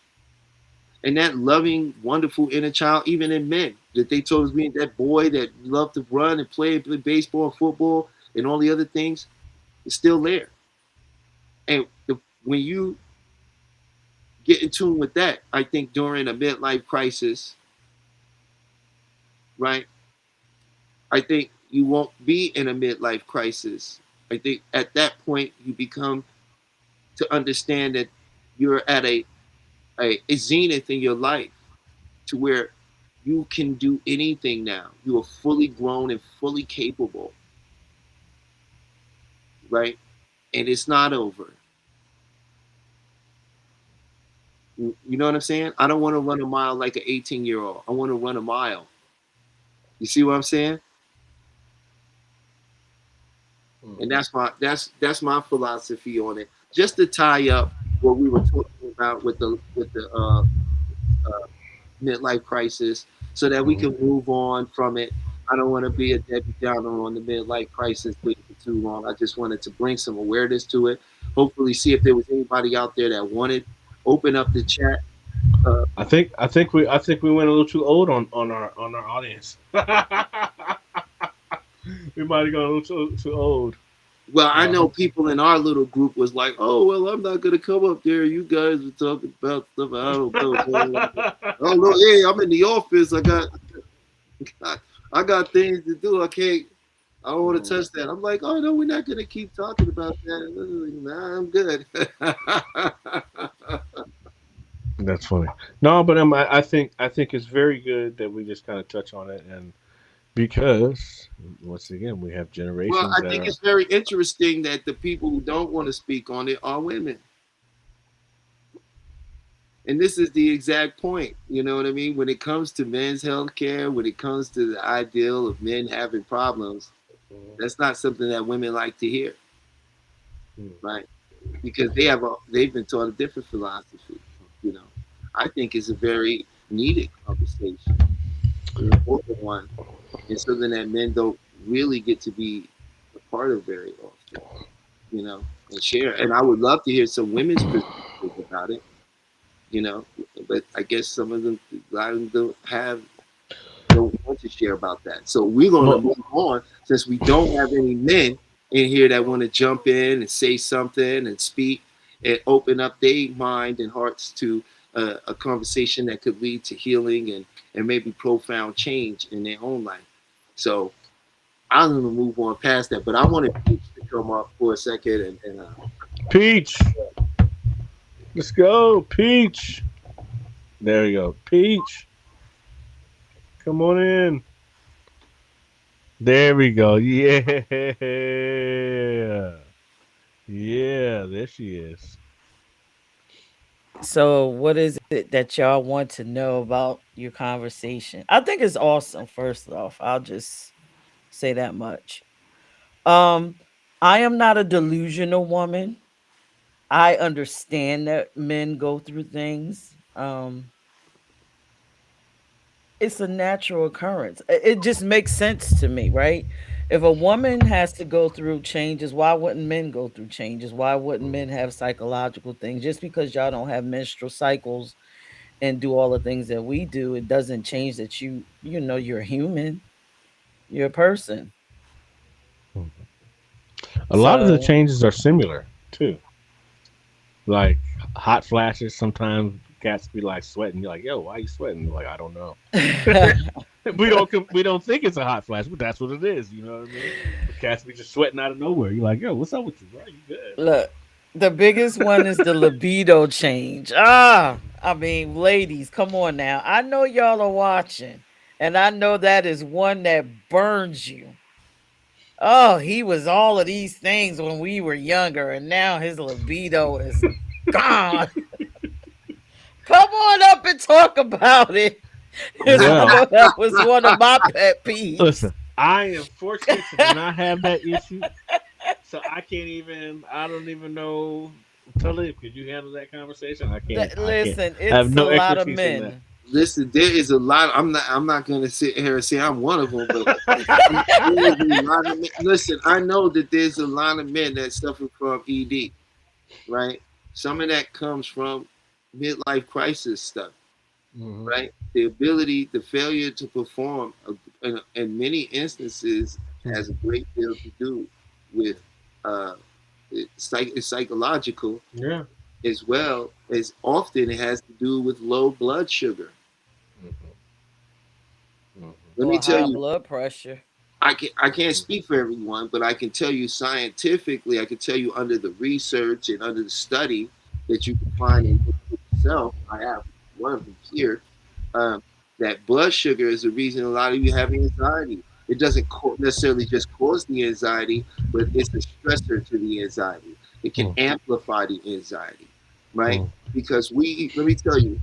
And that loving, wonderful inner child, even in men, that they told me, that boy that loved to run and play baseball, football, and all the other things, is still there. And when you get in tune with that. I think during a midlife crisis, right? I think you won't be in a midlife crisis. I think at that point you become to understand that you're at a zenith in your life to where you can do anything now. You are fully grown and fully capable, right? And it's not over. You know what I'm saying? I don't want to run a mile like an 18-year-old. I want to run a mile. You see what I'm saying? And that's my philosophy on it. Just to tie up what we were talking about with the midlife crisis, so that we can move on from it. I don't want to be a Debbie Downer on the midlife crisis for too long. I just wanted to bring some awareness to it. Hopefully, see if there was anybody out there that wanted open up the chat.
I think we went a little too old on our audience. We might have gone a little too old.
Well, I know people in our little group was like, "Oh, well, I'm not gonna come up there. You guys are talking about stuff I don't know." Oh no, hey, I'm in the office. I got things to do. I don't want to touch that. I'm like, oh no, we're not gonna keep talking about that. Nah, I'm good.
That's funny. No, but I think it's very good that we just kind of touch on it, and because once again we have generations.
Well, I think it's very interesting that the people who don't want to speak on it are women. And this is the exact point, you know what I mean? When it comes to men's health care, when it comes to the ideal of men having problems, that's not something that women like to hear, right? Because they've been taught a different philosophy, you know. I think it's a very needed conversation, an important one, and something that men don't really get to be a part of very often, you know, and share. And I would love to hear some women's perspective about it. You know, but I guess some of them don't want to share about that. So we're going to move on, since we don't have any men in here that want to jump in and say something and speak and open up their mind and hearts to a conversation that could lead to healing and maybe profound change in their own life. So I'm going to move on past that, but I wanted Peach to come up for a second and
Peach. Let's go, Peach. There you go, Peach. Come on in. There we go. Yeah. Yeah, there she is.
So, what is it that y'all want to know about your conversation? I think it's awesome. First off, I'll just say that much. Um, I am not a delusional woman. I understand that men go through things. It's a natural occurrence. It just makes sense to me, right? If a woman has to go through changes, why wouldn't men go through changes? Why wouldn't men have psychological things? Just because y'all don't have menstrual cycles and do all the things that we do, it doesn't change that you're human. You're a person.
A lot of the
So
changes are similar too. Like hot flashes. Sometimes cats be like sweating. You're like, yo, why are you sweating? They're like, I don't know. we don't think it's a hot flash, but that's what it is. You know what I mean? The cats be just sweating out of nowhere. You're like, yo, what's up with you, bro? You good?
look, the biggest one is the libido change. I mean, ladies, come on now. I know y'all are watching, and I know that is one that burns you. Oh, he was all of these things when we were younger, and now his libido is gone. Come on up and talk about it. 'Cause I
Well,
know that was one of my pet peeves.
listen, I am fortunate to not have that issue, so I don't even know. Talia, could you handle that conversation? I can't. I can't.
Listen,
I have
it's a
no
lot of
expertise in that.
men.
listen, there is a lot. I'm not going to sit here and say I'm one of them, but there is a lot of men. Listen, I know that there's a lot of men that suffer from ED, right? Some of that comes from midlife crisis stuff, right? The failure to perform, in many instances, has a great deal to do with it's psychological.
Yeah.
as well as often it has to do with low blood sugar.
Mm-hmm. Mm-hmm.
Let me
Or
tell
high
you,
blood pressure.
I can't
Mm-hmm.
speak for everyone, but I can tell you scientifically, I can tell you under the research and under the study that you can find and look for yourself. I have one of them here. Um, that blood sugar is the reason a lot of you have anxiety. It doesn't necessarily just cause the anxiety, but it's a stressor to the anxiety. It can amplify the anxiety, right?
Mm-hmm.
Because let me tell you,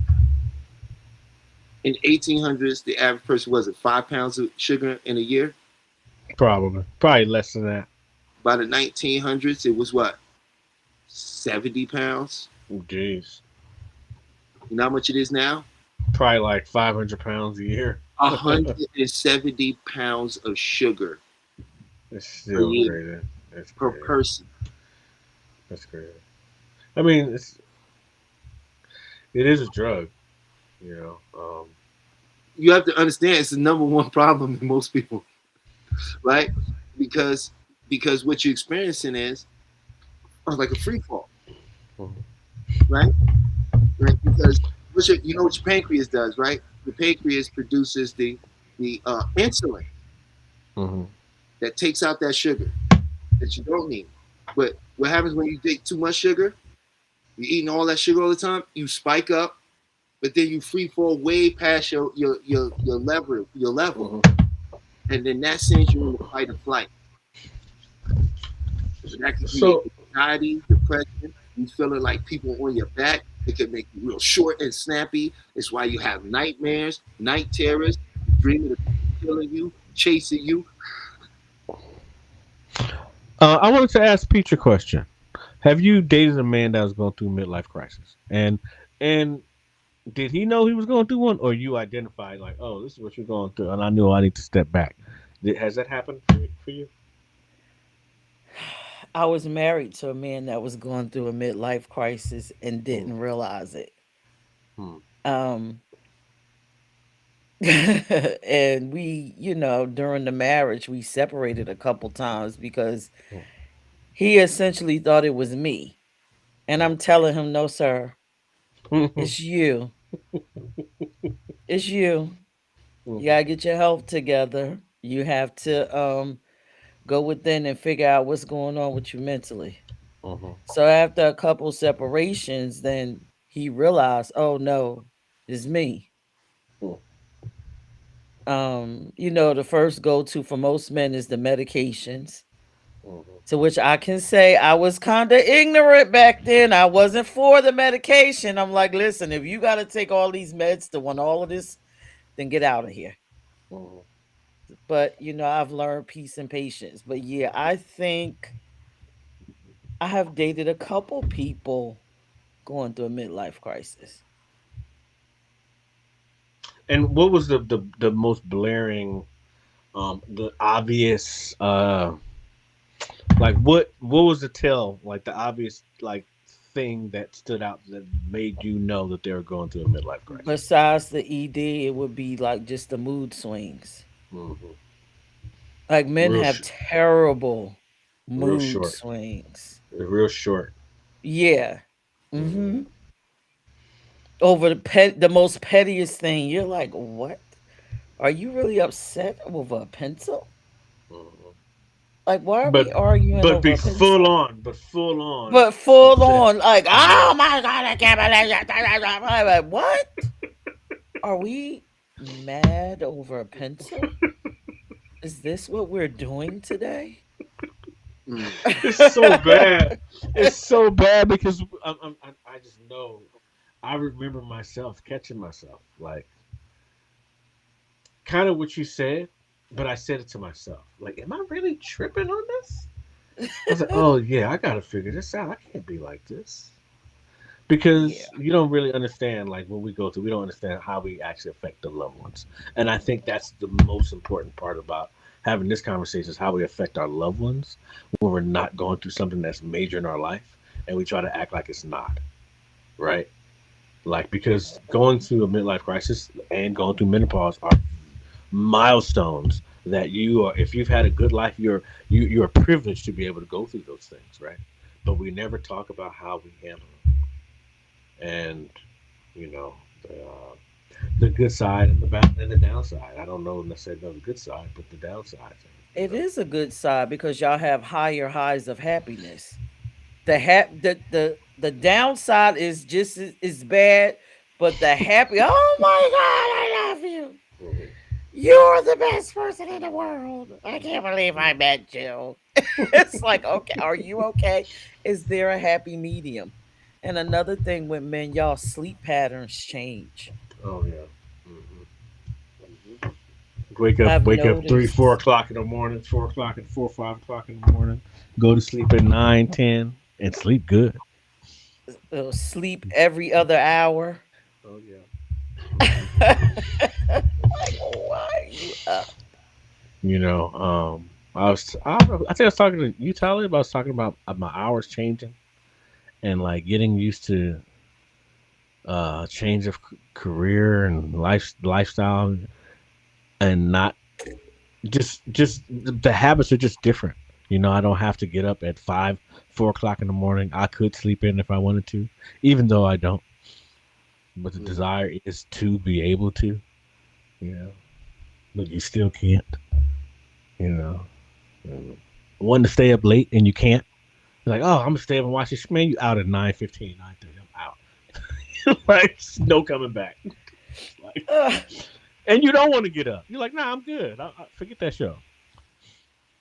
in 1800s, the average person was it 5 pounds of sugar in a year.
Probably less than that.
By the 1900s, it was what, 70 pounds?
Jeez,
You know how much it is now?
probably like 500 pounds a year.
170 pounds of sugar
It's
a
still
year
crazy. It's
per
crazy.
person.
That's crazy. I mean, it is a drug, you know.
You have to understand it's the number one problem in most people, right? Because what you're experiencing is like a free fall,
Mhm.
right? Right? Because you know what your pancreas does, right? The pancreas produces the insulin
Mhm.
that takes out that sugar that you don't need. But what happens when you take too much sugar? You're eating all that sugar all the time. You spike up, but then you free fall way past your level,
Mhm.
and then that sends you into fight or flight. So that can create
So,
anxiety, depression. You feeling like people on your back. It can make you real short and snappy. It's why you have nightmares, night terrors, dreaming of people killing you, chasing you.
I wanted to ask Pete a question. Have you dated a man that was going through midlife crisis? And did he know he was going through one, or you identified like, oh, this is what you're going through, and I knew I need to step back? Has that happened for you?
I was married to a man that was going through a midlife crisis and
Hmm.
didn't realize it.
Hmm.
Um, and we, during the marriage, we separated a couple times because he essentially thought it was me. And I'm telling him, no, sir,
Hmm.
it's you. It's you. You
Hmm.
gotta get your health together. You have to go within and figure out what's going on with you mentally.
Hmm.
So after a couple separations, then he realized, oh no, it's me. The first go to for most men is the medications.
Hmm.
To which I can say I was kind of ignorant back then. I wasn't for the medication. I'm like, listen, if you got to take all these meds to want all of this, then get out of here.
Hmm.
But, I've learned peace and patience. But yeah, I think I have dated a couple people going through a midlife crisis.
And what was the most blaring, the obvious, like what was the tell, like the obvious like thing that stood out that made you know that they were going through a midlife crisis?
Besides the ED, it would be like just the mood swings.
Hmm.
Like men
Real,
have terrible
real
mood
short,
swings.
real short.
Yeah.
Hmm.
Mhm. Over the most pettiest thing. You're like, "What? Are you really upset over a pencil?
Hmm.
Like why are
But
we arguing
but
over
be
a pencil?"
full on
But full
upset.
on like,
Hmm.
"Oh my god, I can't believe you." I'm like, "What? Are we mad over a pencil? Is this what we're doing today?"
Mm.
It's so bad. It's so bad because I just know. I remember myself catching myself like kind of what you said, but I said it to myself. Like, am I really tripping on this? I was like, oh yeah, I gotta figure this out. I can't be like this.
Yeah.
Because you don't really understand like what we go through. We don't understand how we actually affect the loved ones. And I think that's the most important part about having this conversation is how we affect our loved ones when we're not going through something that's major in our life and we try to act like it's not. Right? Like because going through a midlife crisis and going through menopause are milestones that you are, if you've had a good life, you're privileged to be able to go through those things, right? But we never talk about how we handle them. and you know the good side and the downside. I don't know necessarily know the good side, but the downside. You
It
know.
is a good side because y'all have higher highs of happiness. The downside is just as bad, but the happy. Oh my God, I love you.
Mhm.
You're the best person in the world. I can't believe I met you. It's like, okay, are you okay? Is there a happy medium? And another thing with men, y'all sleep patterns change.
Oh yeah. Hmm.
Mhm.
I've
Wake up 3, 4
noticed
o'clock in the morning, 4 o'clock and 4, 5 o'clock in the morning. Go to sleep at 9, 10, and sleep good.
sleep every other hour.
Oh yeah. Hmm.
Like, why are you up?
You know, I don't know. I think I was talking to you, Tyler. But I was talking about my hours changing and like getting used to change of career and lifestyle and not just the habits are just different. You know, I don't have to get up at 5, 4 o'clock in the morning. I could sleep in if I wanted to, even though I don't. But the
Mhm.
desire is to be able to. You know, but you still can't. You know, um, wanting to stay up late and you can't. You're like, oh, I'm gonna stay up and watch this. Man, you out at 9:15, 9:30. I'm out. Like, no coming back. Like,
Ugh.
and you don't want to get up. You're like, nah, I'm good. I forget that show.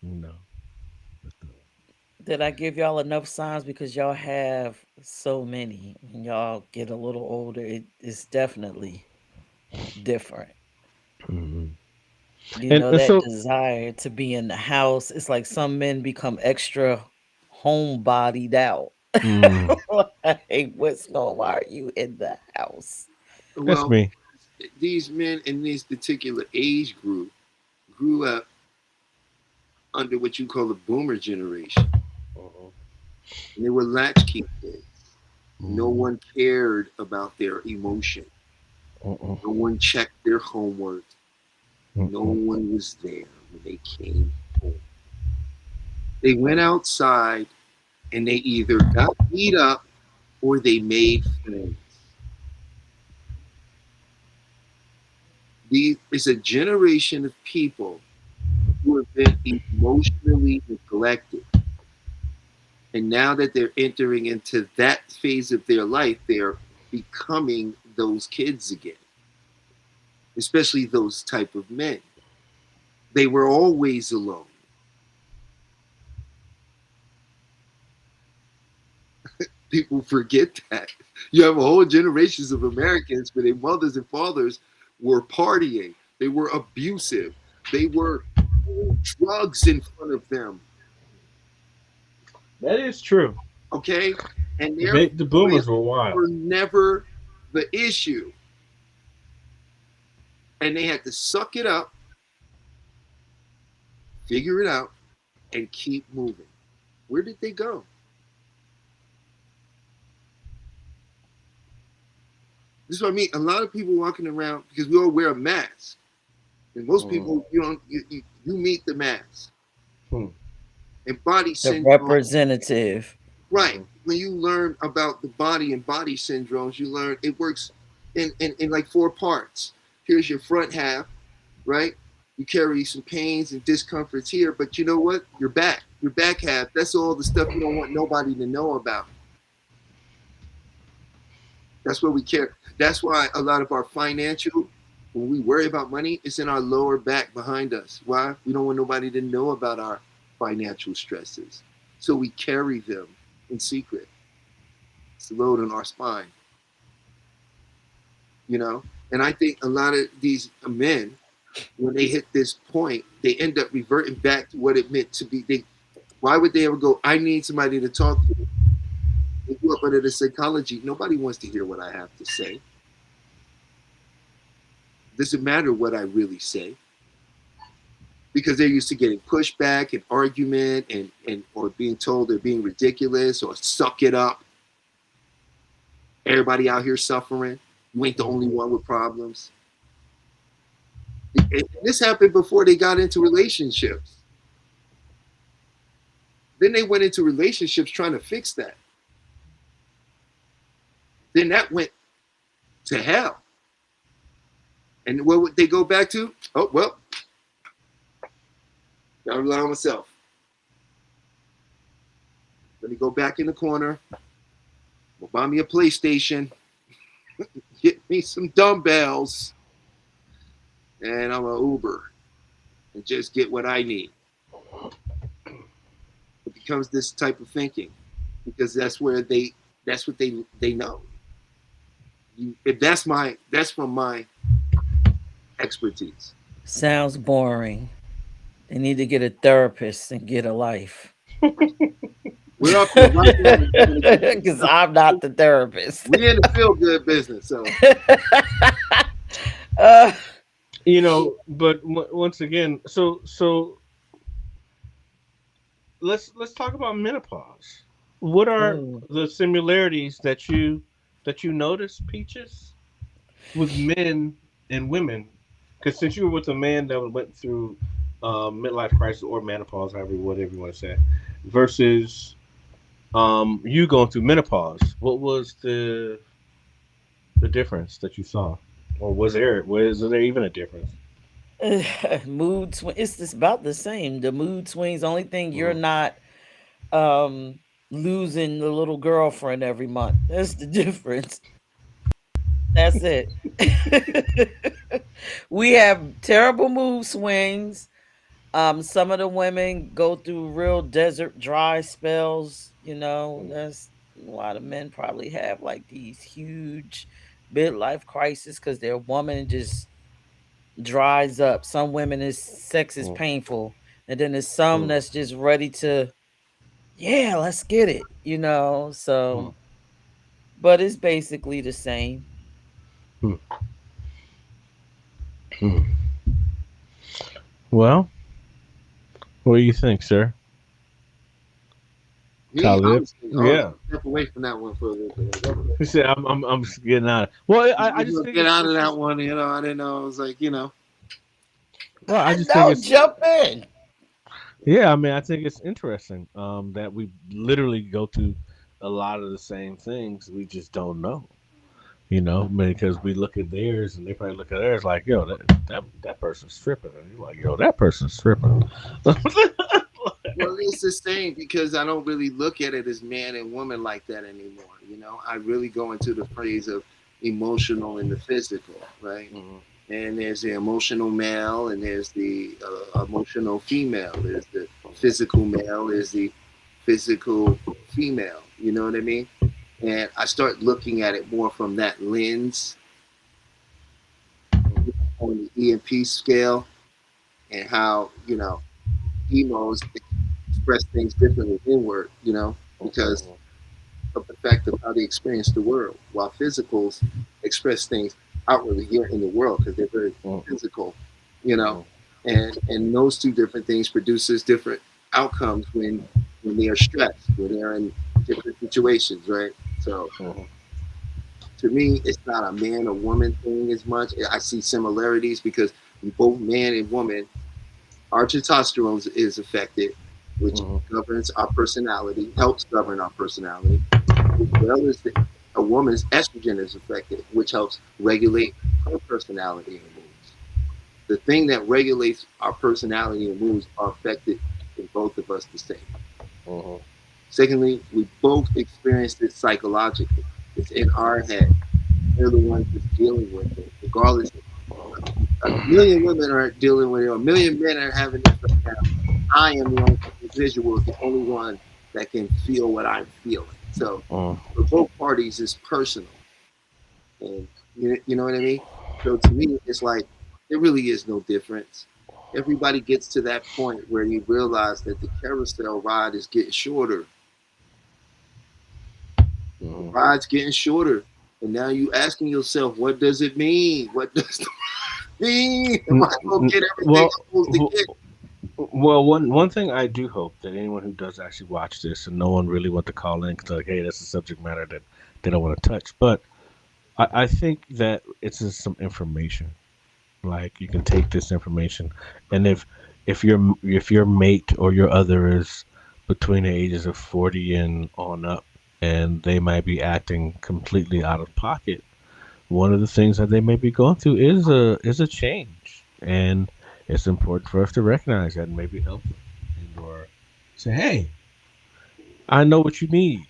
You know.
Did I give y'all enough signs? Because y'all have so many. When y'all get a little older, it's definitely different.
Mhm.
You know,
And
that
so,
desire to be in the house. It's like some men become extra homebodied out.
mm,
Like, why are you in the house?
that's
Well,
me.
these men in this particular age group grew up under what you call the boomer generation.
Uh-uh.
And they were latchkey kids. No
Mhm.
one cared about their emotion.
Uh-uh.
No one checked their homework. No
Uh-uh.
one was there when they came home. They went outside and they either got beat up or they made friends. It's a generation of people who have been emotionally neglected. And now that they're entering into that phase of their life, they're becoming those kids again, especially those type of men. They were always alone. People forget that. You have a whole generations of Americans where their mothers and fathers were partying. They were abusive. They were drugs in front of them.
That is true.
Okay? And
The
therefore they
boomers were wild.
were never the issue. And they had to suck it up, figure it out, and keep moving. Where did they go? This is what I mean. A lot of people walking around because we all wear a mask. And most
Mm.
people, you don't, you meet the mask.
Hmm.
And body
The
syndrome,
representative.
right?
Mhm.
When you learn about the body and body syndromes, you learn it works in like four parts. Here's your front half, right? You carry some pains and discomforts here, but you know what? Your back half, that's all the stuff you don't want nobody to know about. That's what we care. That's why a lot of our financial, when we worry about money, it's in our lower back behind us. Why? We don't want nobody to know about our financial stresses. So we carry them in secret. It's the load on our spine, you know? And I think a lot of these men, when they hit this point, they end up reverting back to what it meant to be. Why would they ever go, I need somebody to talk to? They grew up under the psychology. Nobody wants to hear what I have to say. It doesn't matter what I really say because they're used to getting pushback and argument and or being told they're being ridiculous or suck it up. Everybody out here suffering. You ain't the only
Mhm.
one with problems. And this happened before they got into relationships. Then they went into relationships trying to fix that. then that went to hell. And what would they go back to? Oh, well, gotta rely on myself. Let me go back in the corner. We'll buy me a PlayStation. Get me some dumbbells. And I'm an Uber. And just get what I need. It becomes this type of thinking. Because that's what they know. That's from my expertise.
Sounds boring. They need to get a therapist and get a life.
We're up to right now.
Because I'm not the therapist.
We're in the feel good business. So
but once again, so let's talk about menopause. What are the similarities that you notice, Peaches, with men and women? Because since you were with a man that went through midlife crisis or menopause, whatever you want to say, versus you going through menopause, what was the difference that you saw, or was there even a difference?
Mood swing. It's just about the same. The mood swings. Only thing you're not losing the little girlfriend every month. That's the difference. That's it. We have terrible mood swings. Some of the women go through real desert dry spells. That's a lot of men probably have like these huge midlife crisis because their woman just dries up. Some women sex is painful, and then there's some that's just ready to, yeah, let's get it. So, but it's basically the same.
Well, what do you think, sir?
Khalid? Step away from that one for a little bit.
He said, "I'm just getting out." Well, I just
get out of that one. I didn't know. I was like,
Well, I just
think jump in.
Yeah, I mean, I think it's interesting that we literally go through a lot of the same things. We just don't know, because we look at theirs and they probably look at theirs like, yo, that person's stripping, and you're like, yo, that person's stripping.
Well, it's the same because I don't really look at it as man and woman like that anymore. I really go into the phrase of emotional and the physical, right? Mm-hmm. And there's the emotional male and there's the emotional female. There's the physical male, there's the physical female. You know what I mean? And I start looking at it more from that lens on the EMP scale and how, emos express things differently inward, because of the fact of how they experience the world, while physicals express things outwardly here in the world because they're very physical, and those two different things produces different outcomes when they are stressed, when they're in different situations, right? So to me, it's not a man or woman thing as much. I see similarities because both man and woman, our testosterone is affected, which governs our personality, helps govern our personality, as well as a woman's estrogen is affected, which helps regulate her personality and moods. The thing that regulates our personality and moods are affected in both of us the same. Secondly, we both experience this psychologically. It's in our head. We're the ones that's dealing with it, regardless. A million women are dealing with it, or a million men are having this right now. I am the only individual, the only one that can feel what I'm feeling. So for both parties, it's personal. And you know what I mean? So to me, it's like, there really is no difference. Everybody gets to that point where you realize that the carousel ride is getting shorter. The ride's getting shorter. And now you asking yourself, what does it mean? What does it mean? Am I going to get everything I'm supposed to get?
Well, one thing I do hope that anyone who does actually watch this, and no one really want to call in because like, hey, that's a subject matter that they don't want to touch. But I think that it's just some information. Like you can take this information, and if your mate or your other is between the ages of 40 and on up, and they might be acting completely out of pocket, one of the things that they may be going through is a change, and it's important for us to recognize that and maybe help them, and or say, "Hey, I know what you need.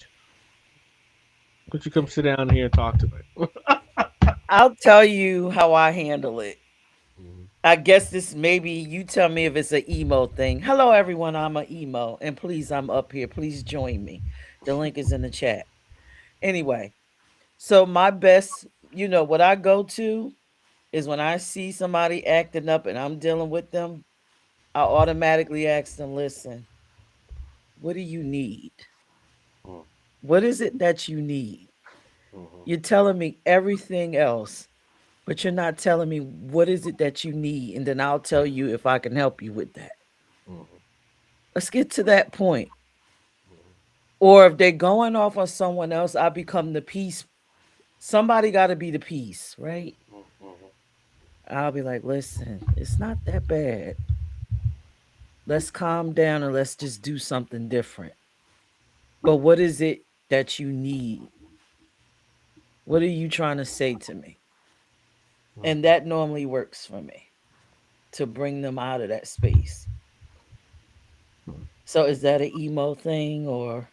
Could you come sit down here and talk to me?"
I'll tell you how I handle it.
Mhm.
I guess this maybe you tell me if it's an emo thing. Hello, everyone. I'm an emo, and please, I'm up here. Please join me. The link is in the chat. Anyway, so my best, what I go to is when I see somebody acting up and I'm dealing with them, I automatically ask them, listen, what do you need?
Mhm.
What is it that you need?
Mhm.
You're telling me everything else, but you're not telling me what is it that you need. And then I'll tell you if I can help you with that.
Mhm.
Let's get to that point. Or if they're going off on someone else, I become the peace. Somebody got to be the peace, right?
Mhm. Mhm.
I'll be like, listen, it's not that bad. Let's calm down and let's just do something different. But what is it that you need? What are you trying to say to me? And that normally works for me to bring them out of that space. So is that an emo thing or?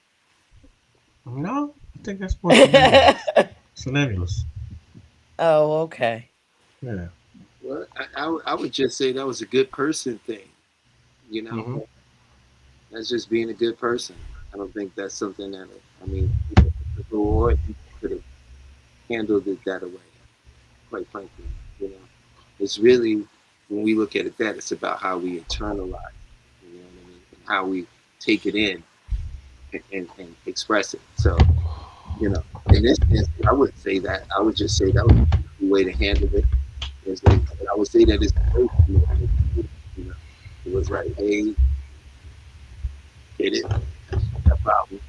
No, I think that's more Shenanigans. Shenanigans.
Oh, okay.
Yeah.
Well, I would just say that was a good person thing. You know,
Mm-hmm.
that's just being a good person. I don't think that's something that I mean, or you could have handled it that way. Quite frankly, you know, it's really when we look at it that it's about how we internalize. You know what I mean? And how we take it in and express it. So, you know, in this instance, I wouldn't say that. I would just say that was the way to handle it. Is that I would say that it's supposed to be. You know, it was like, hey, get it, no problem.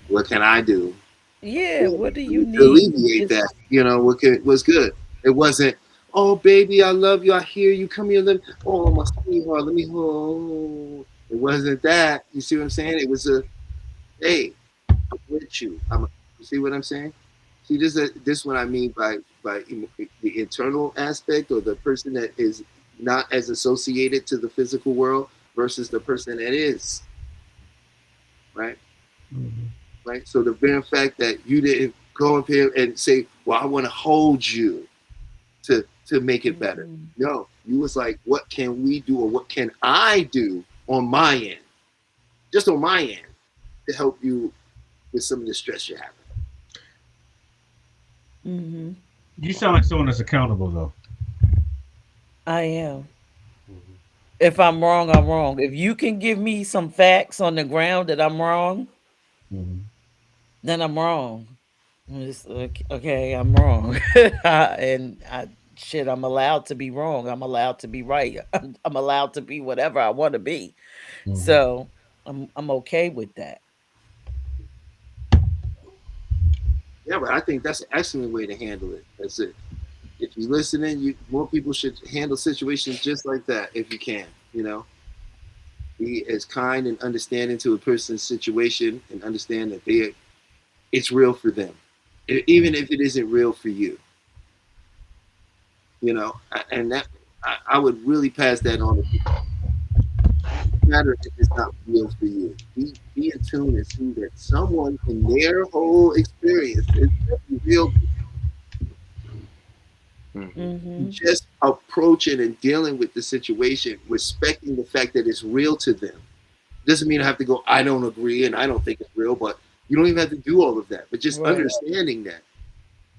What can I do
Yeah, what do you
to
need?
alleviate
It's
that? You know, was good. It wasn't, oh baby, I love you, I hear you, come here, oh my sweetheart, let me hold. It wasn't that. You see what I'm saying? It was a, hey, I'm with you. You see what I'm saying? See, this what I mean by the internal aspect, or the person that is not as associated to the physical world versus the person that is, right?
Mm-hmm.
Right. So the very fact that you didn't go up here and say, "Well, I want to hold you to make it better."
Mhm.
No, you was like, "What can we do, or what can I do on my end, just on my end, to help you with some of the stress you're having?"
Mhm.
You sound like someone that's accountable, though.
I am.
Mm-hmm.
If I'm wrong, I'm wrong. If you can give me some facts on the ground that I'm wrong,
Mm-hmm.
then I'm wrong. Okay, I'm wrong. And shit, I'm allowed to be wrong. I'm allowed to be right. I'm allowed to be whatever I want to be.
Mm-hmm.
So I'm okay with that.
Yeah, but I think that's an excellent way to handle it. That's it. If you're listening, more people should handle situations just like that if you can. You know, be as kind and understanding to a person's situation and understand that it's real for them, even if it isn't real for you. You know, and that I would really pass that on to people. No matter if it's not real for you, be in tune and see that someone in their whole experience is real.
Mhm.
Just approaching and dealing with the situation, respecting the fact that it's real to them. Doesn't mean I have to go, I don't agree and I don't think it's real, but you don't even have to do all of that. But just
Right.
understanding that,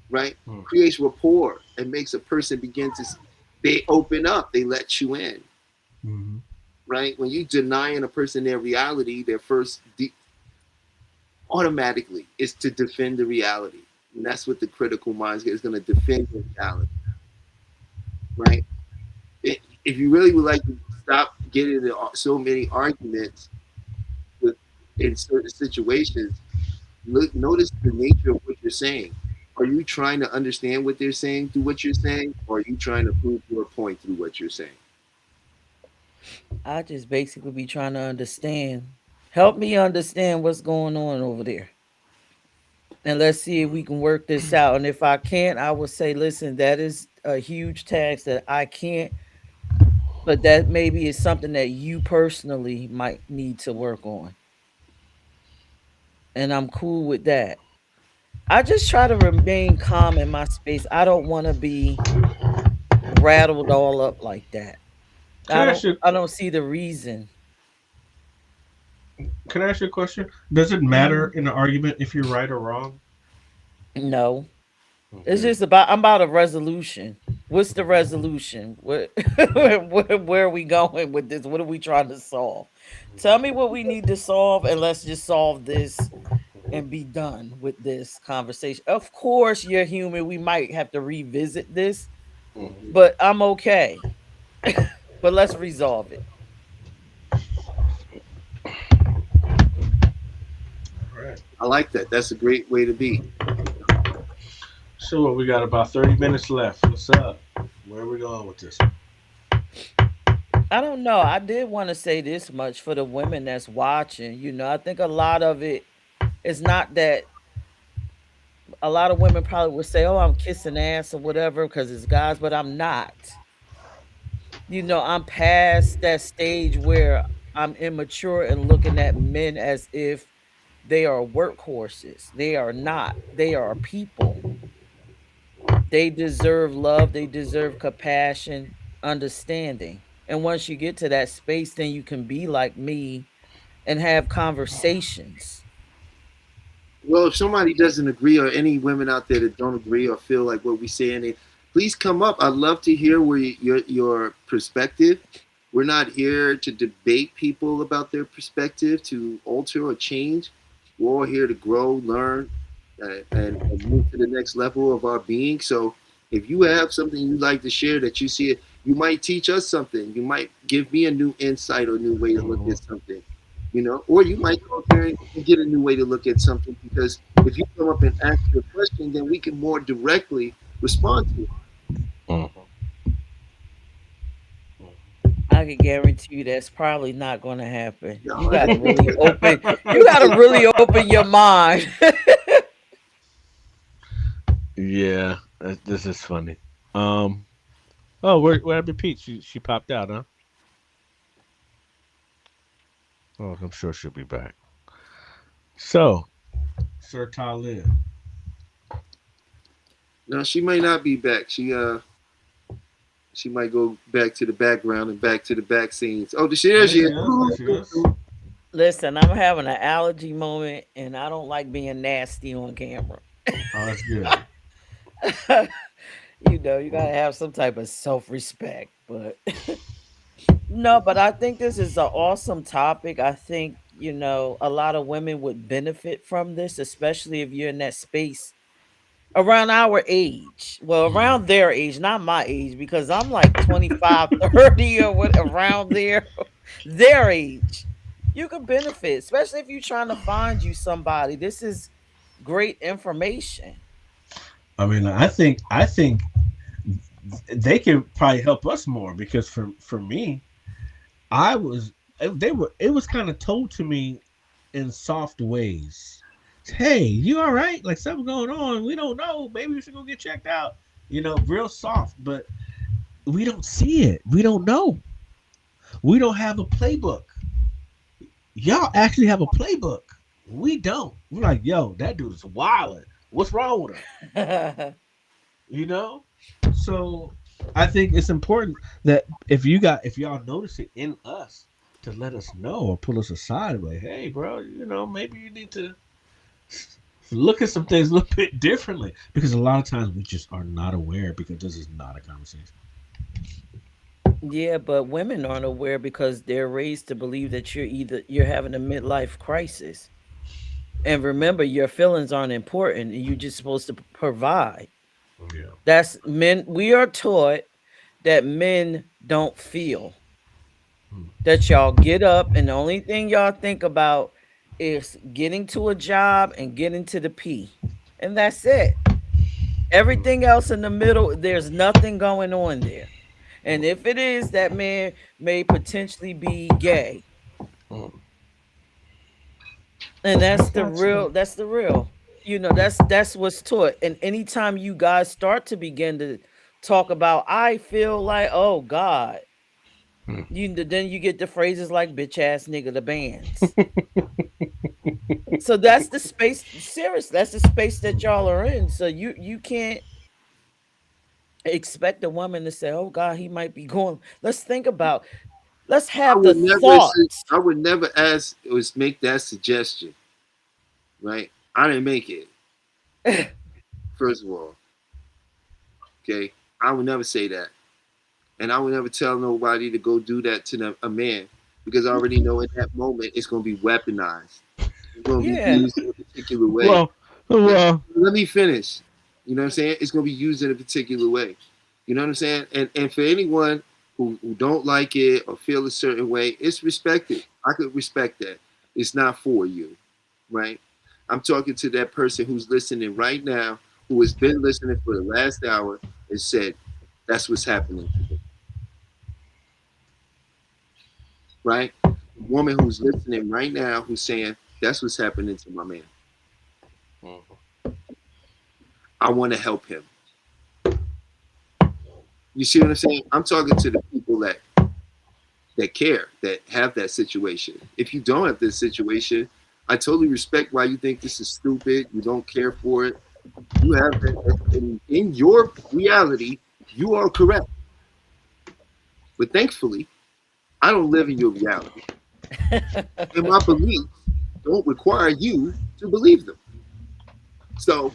right, creates rapport and makes a person begin to, they open up, they let you in,
Mm-hmm.
right? When you denying a person their reality, their first automatically is to defend the reality. And that's what the critical mind is going to defend the reality, right? If you really would like to stop getting into so many arguments with in certain situations, notice the nature of what you're saying. Are you trying to understand what they're saying through what you're saying, or are you trying to prove your point through what you're saying?
I just basically be trying to understand. Help me understand what's going on over there. and let's see if we can work this out. And if I can't, I will say, listen, that is a huge task that I can't, but that maybe is something that you personally might need to work on. And I'm cool with that. I just try to remain calm in my space. I don't want to be rattled all up like that.
Can I ask you?
I don't see the reason.
Can I ask you a question? Does it matter
Mhm.
in an argument if you're right or wrong?
No. It's
Okay.
just about I'm about a resolution. What's the resolution? What where are we going with this? What are we trying to solve? Tell me what we need to solve and let's just solve this and be done with this conversation. Of course, you're human. We might have to revisit this,
Mhm.
but I'm okay. But let's resolve it.
All right.
I like that. That's a great way to be.
So we got about 30 minutes left. What's up? Where are we going with this?
I don't know. I did want to say this much for the women that's watching. I think a lot of it is not that a lot of women probably would say, "Oh, I'm kissing ass or whatever because it's guys," but I'm not. I'm past that stage where I'm immature and looking at men as if they are workhorses. They are not. They are people. They deserve love, they deserve compassion, understanding. And once you get to that space, then you can be like me and have conversations.
Well, if somebody doesn't agree, or any women out there that don't agree or feel like what we saying, please come up. I'd love to hear your perspective. We're not here to debate people about their perspective, to alter or change. We're all here to grow, learn, and move to the next level of our being. So, if you have something you'd like to share that you see, you might teach us something. You might give me a new insight or new way to look
Mhm.
at something. Or you might go there and get a new way to look at something, because if you come up and ask your question, then we can more directly respond to it.
Mhm.
I can guarantee you that's probably not going to happen. You
No,
got to really open you got to really open your mind.
Yeah, this is funny. Um. Oh, where happened Pete? She popped out, huh? Oh, I'm sure she'll be back. So, Sir Talib.
no, she might not be back. She might go back to the background and back to the back scenes. Oh, there
There
she
she
is.
is. There she is.
Listen, I'm having an allergy moment and I don't like being nasty on camera.
Oh, that's good.
You got to have some type of self-respect, but no, but I think this is an awesome topic. I think, a lot of women would benefit from this, especially if you're in that space around our age. Well,
Mhm.
around their age, not my age, because I'm like 25, 30 or what around there, their age. You could benefit, especially if you're trying to find you somebody. This is great information.
I mean, I think they can probably help us more because for me, I was they were it was kind of told to me in soft ways. Hey, you all right? Like something going on? We don't know. Maybe we should go get checked out. Real soft, but we don't see it. We don't know. We don't have a playbook. Y'all actually have a playbook. We don't. We're like, yo, that dude is wild. What's wrong with him? You know? So I think it's important that if y'all notice it in us to let us know or pull us aside and be like, hey bro, maybe you need to look at some things a little bit differently. Because a lot of times we just are not aware because this is not a conversation.
Yeah, but women aren't aware because they're raised to believe that you're having a midlife crisis. And remember, your feelings aren't important. You're just supposed to provide.
Yeah.
That's men. We are taught that men don't feel.
Hmm.
That y'all get up and the only thing y'all think about is getting to a job and getting to the P. And that's it. Everything else in the middle, there's nothing going on there. And if it is, that man may potentially be gay.
Hmm.
And
I got you.
that's the real. That's what's taught. And anytime you guys start to begin to talk about, I feel like, oh God,
Hmm.
then you get the phrases like bitch ass nigga the bands. So that's the space, serious. That's the space that y'all are in. So you can't expect a woman to say, "Oh God, he might be going." Let's
I
have the
would never say,
thought.
I would never ask or make that suggestion, right? I didn't make it. First of all, okay, I would never say that, and I would never tell nobody to go do that to a man because I already know in that moment it's going to be weaponized. It's going to be
Yeah.
used in a particular way.
Well, well,
Let me finish. You know what I'm saying? It's going to be used in a particular way. You know what I'm saying? And for anyone who don't like it or feel a certain way, it's respected. I could respect that. It's not for you, right? I'm talking to that person who's listening right now, who has been listening for the last hour and said, that's what's happening today, right? The woman who's listening right now who's saying, that's what's happening to my man. I want to help him. You see what I'm saying? I'm talking to the people that care, that have that situation. If you don't have this situation, I totally respect why you think this is stupid. You don't care for it. You have that in your reality, you are correct. But thankfully, I don't live in your reality. And my beliefs don't require you to believe them. So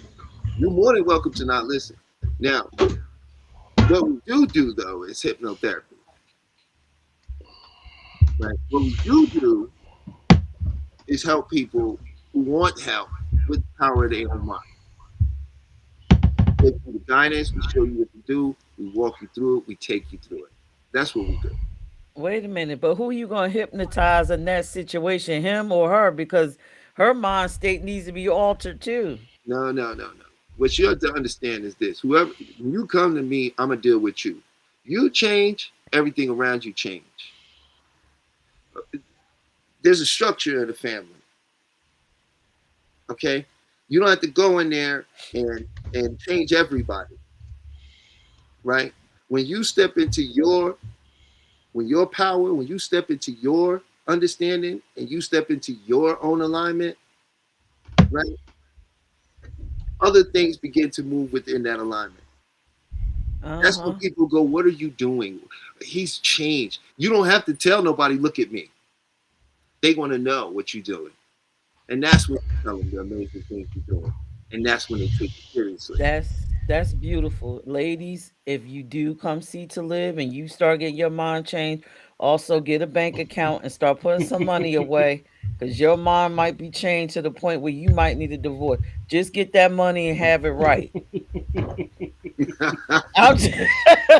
you're more than welcome to not listen. Now, what we do though is hypnotherapy. Right? What we do is help people who want help with the power of their own mind. We give you the guidance, we show you what to do, we walk you through it, we take you through it. That's what we do.
Wait a minute, but who you gonna hypnotize in that situation, him or her? Because her mind state needs to be altered too.
No. What you have to understand is this: whoever, when you come to me, I'm gonna deal with you. You change, everything around you change. There's a structure in the family. Okay, you don't have to go in there and change everybody, right? When you step into your power, when you step into your understanding and you step into your own alignment, right? Other things begin to move within that alignment. That's when
Uh-huh.
people go, "What are you doing? He's changed." You don't have to tell nobody, "Look at me." They want to know what you're doing. And that's when you tell them the amazing things you're doing. And that's when they take you seriously.
That's beautiful. Ladies, if you do come see to live and you start getting your mind changed, also get a bank account and start putting some money away because your mind might be changed to the point where you might need a divorce. Just get that money and have it right. I'm just,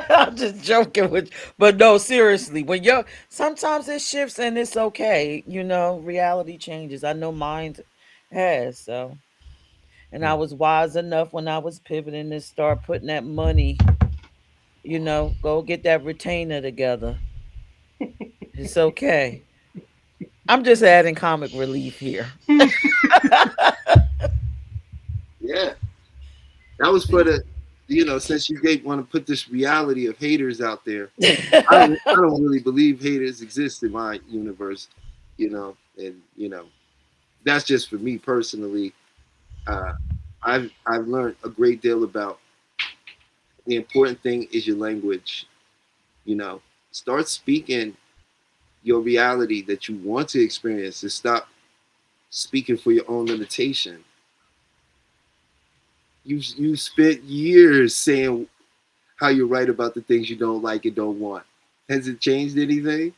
I'm just joking with you. But no, seriously, when you're sometimes it shifts and it's okay. Reality changes. I know mine has, so. And I was wise enough when I was pivoting to start putting that money, go get that retainer together. It's okay. I'm just adding comic relief here.
Yeah. That was for the, since you want to put this reality of haters out there. I don't really believe haters exist in my universe, and that's just for me personally. Uh, I've learned a great deal about the important thing is your language. Start speaking your reality that you want to experience and stop speaking for your own limitation. You spent years saying how you're right about the things you don't like and don't want. Has it changed anything?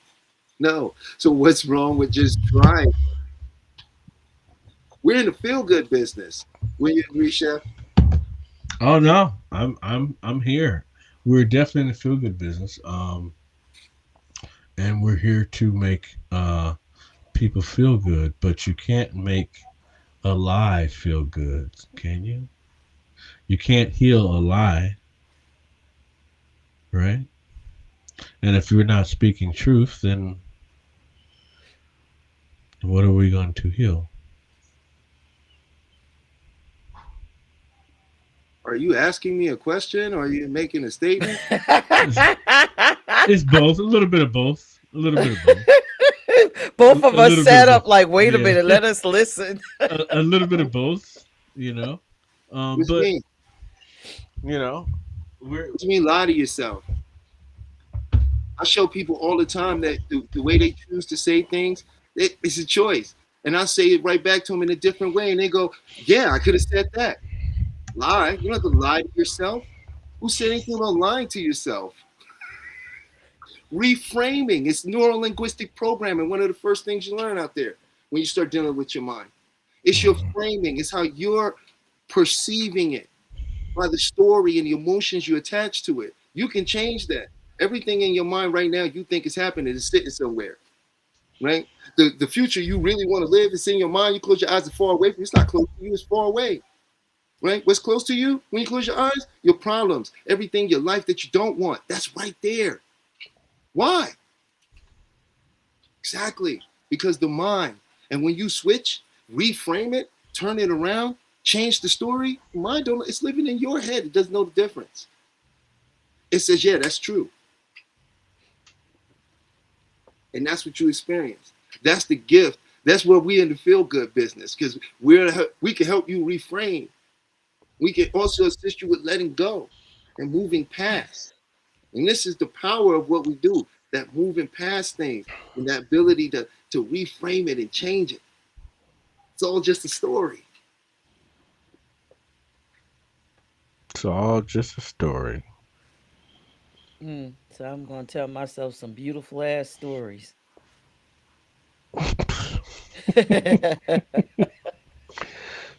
No. So what's wrong with just trying? We're in the feel good business. Will you agree, Chef?
oh no, I'm here. We're definitely in the feel good business. And we're here to make people feel good, but you can't make a lie feel good, can you? You can't heal a lie, right? And if you're not speaking truth, then what are we going to heal?
Are you asking me a question or are you making a statement?
It's both. A little bit of both. A little bit of both.
Both of
A
us
little bit
sat
of
up
both.
like, wait a
Yeah.
minute, let us listen.
A little bit of both. You know.
What do you
But
mean?
you know, we're
What do you mean lie to yourself? I show people all the time that the way they choose to say things, it's a choice. And I say it right back to them in a different way. And they go, yeah, I could have said that. Lie. You don't have to lie to yourself. Who said anything about lying to yourself? Reframing. It's neuro-linguistic programming. One of the first things you learn out there when you start dealing with your mind. It's your framing. It's how you're perceiving it by the story and the emotions you attach to it. You can change that. Everything in your mind right now you think is happening is sitting somewhere, right? The future you really want to live is in your mind. You close your eyes, it's far away from you. It's not close to you, it's far away, right? What's close to you when you close your eyes? Your problems, everything, your life that you don't want. That's right there. Why? Exactly. Because the mind. And when you switch, reframe it, turn it around, change the story, mind don't, it's living in your head. It doesn't know the difference. It says, yeah, that's true. And that's what you experience. That's the gift. That's where we in the feel-good business, because we can help you reframe. We can also assist you with letting go and moving past. And this is the power of what we do, that moving past things and that ability to reframe it and change it. It's all just a story.
It's all just a story.
So I'm gonna tell myself some beautiful ass stories.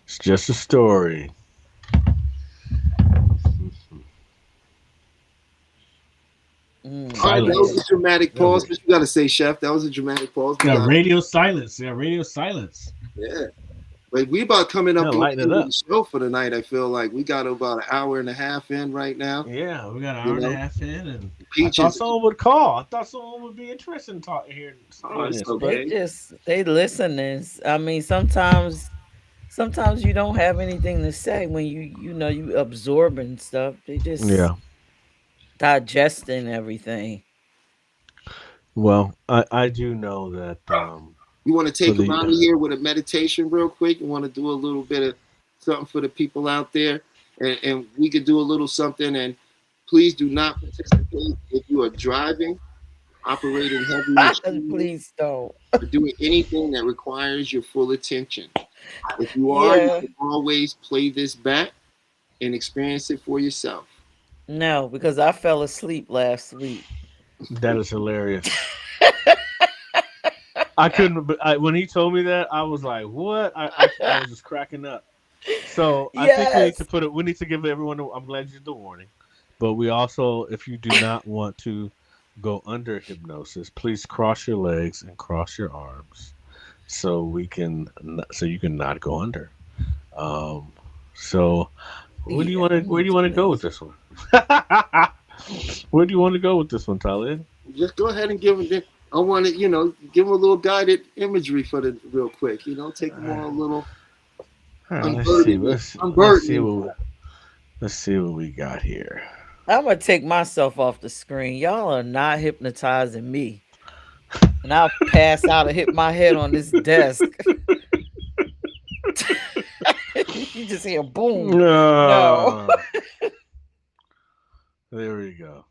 It's just a story.
All right, that was
Silence.
a dramatic pause. But you got to say, Chef, that was a dramatic pause. We
Yeah,
got,
radio silence. Yeah, radio silence.
yeah. But we about coming up
Yeah,
on
lighten
the
it
end of
up.
the show for the night. I feel like we got about an hour and a half in right now.
Yeah, we got an
You
hour and a
know,
half in, and I thought
Peaches.
someone would call. I thought someone would be interested in talking here.
Oh, it's
This,
okay.
They listening. I mean, sometimes you don't have anything to say when you absorbing stuff. They just
yeah.
digesting everything.
Well, I do know that
You want to
for
take
the
them out of here with a meditation real quick? You want to do a little bit of something for the people out there? And we could do a little something. And please do not participate if you are driving, operating heavy machinery,
Please don't.
or doing anything that requires your full attention. If you are, you
Yeah.
can always play this back and experience it for yourself.
No, because I fell asleep last week.
that is hilarious. I couldn't. But when he told me that, I was like, "What?" I was just cracking up. So I think we need to
Yes.
put it. We need to give everyone. I'm glad you did the warning, but we also, if you do not want to go under hypnosis, please cross your legs and cross your arms, so you can not go under. Um, so where do you
Yeah,
want to
I'm
where
gonna
do you
do
want to go
that.
with this one? Where do you want to go with this one, Talib?
Just go ahead and give them. I want to, give them a little guided imagery for the real quick. Take them on a little
All right, let's see.
unburdening.
Let's
Unburdening.
see what we got here.
I'm gonna take myself off the screen. Y'all are not hypnotizing me. And I'll pass out and hit my head on this desk. You just hear boom. No.
There we go.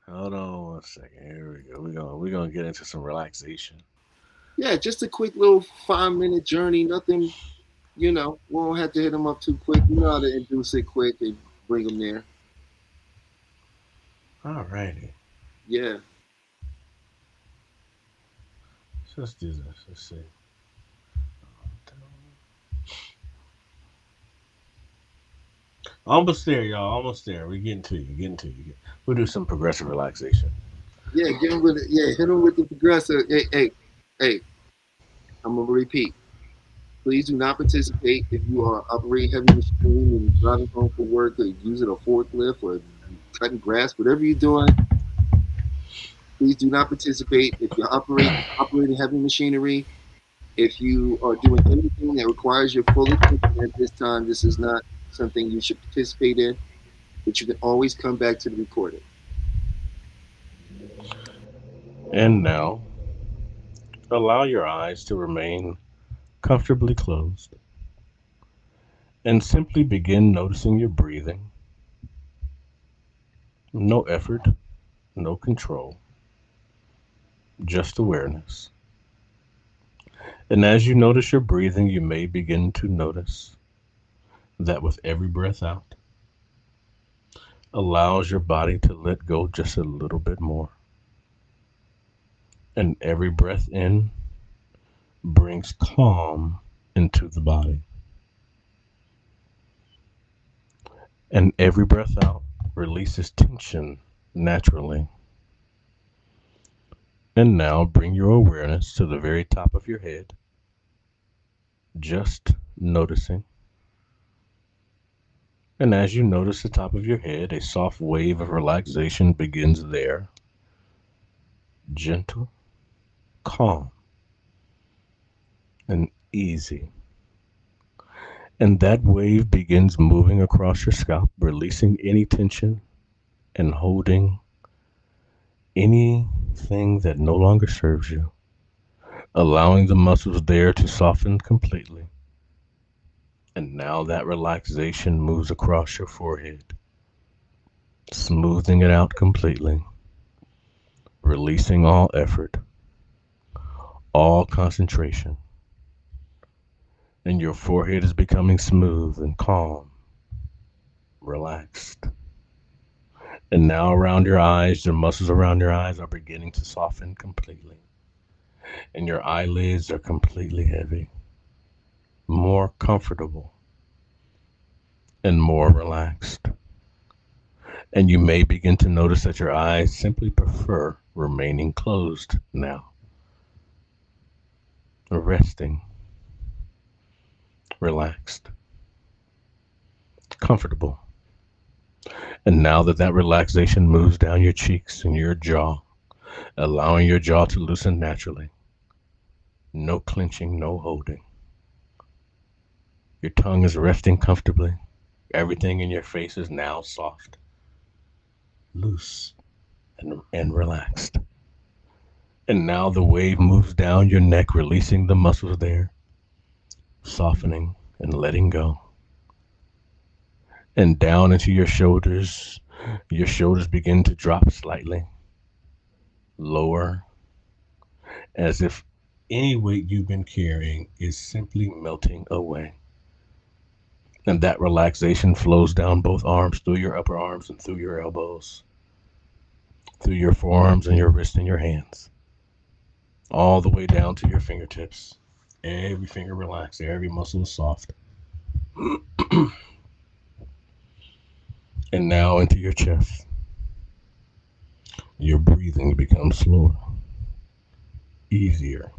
Hold on one second. Here we go. We're gonna get into some relaxation.
Yeah, just a quick little 5-minute journey. Nothing, we don't have to hit them up too quick. You know how to induce it quick and bring them there.
All righty.
Yeah.
So let's do this. Let's see. Almost there, y'all. Almost there. We're getting to you. We'll do some progressive relaxation.
Yeah, get them with it. Yeah, hit them with the progressive. Hey. I'm gonna repeat. Please do not participate if you are operating heavy machinery and you're driving home from work or using a forklift or cutting grass, whatever you're doing. Please do not participate if you're operating heavy machinery. If you are doing anything that requires your full attention at this time, this is not something you should participate in, but you can always come back to the recording.
And now, allow your eyes to remain comfortably closed and simply begin noticing your breathing. No effort, no control, just awareness. And as you notice your breathing, you may begin to notice that with every breath out, allows your body to let go just a little bit more. And every breath in brings calm into the body. And every breath out releases tension naturally. And now bring your awareness to the very top of your head, just noticing. And as you notice the top of your head, a soft wave of relaxation begins there. Gentle, calm, and easy. And that wave begins moving across your scalp, releasing any tension and holding anything that no longer serves you, allowing the muscles there to soften completely. And now that relaxation moves across your forehead, smoothing it out completely, releasing all effort, all concentration. And your forehead is becoming smooth and calm, relaxed. And now around your eyes, your muscles around your eyes are beginning to soften completely. And your eyelids are completely heavy, more comfortable, and more relaxed. And you may begin to notice that your eyes simply prefer remaining closed now, resting, relaxed, comfortable. And now that that relaxation moves down your cheeks and your jaw, allowing your jaw to loosen naturally, no clenching, no holding. Your tongue is resting comfortably. Everything in your face is now soft, loose, and relaxed. And now the wave moves down your neck, releasing the muscles there, softening and letting go. And down into your shoulders. Your shoulders begin to drop slightly, lower, as if any weight you've been carrying is simply melting away. And that relaxation flows down both arms, through your upper arms and through your elbows, through your forearms and your wrists and your hands, all the way down to your fingertips. Every finger relaxed, every muscle is soft. And now into your chest. Your breathing becomes slower, easier,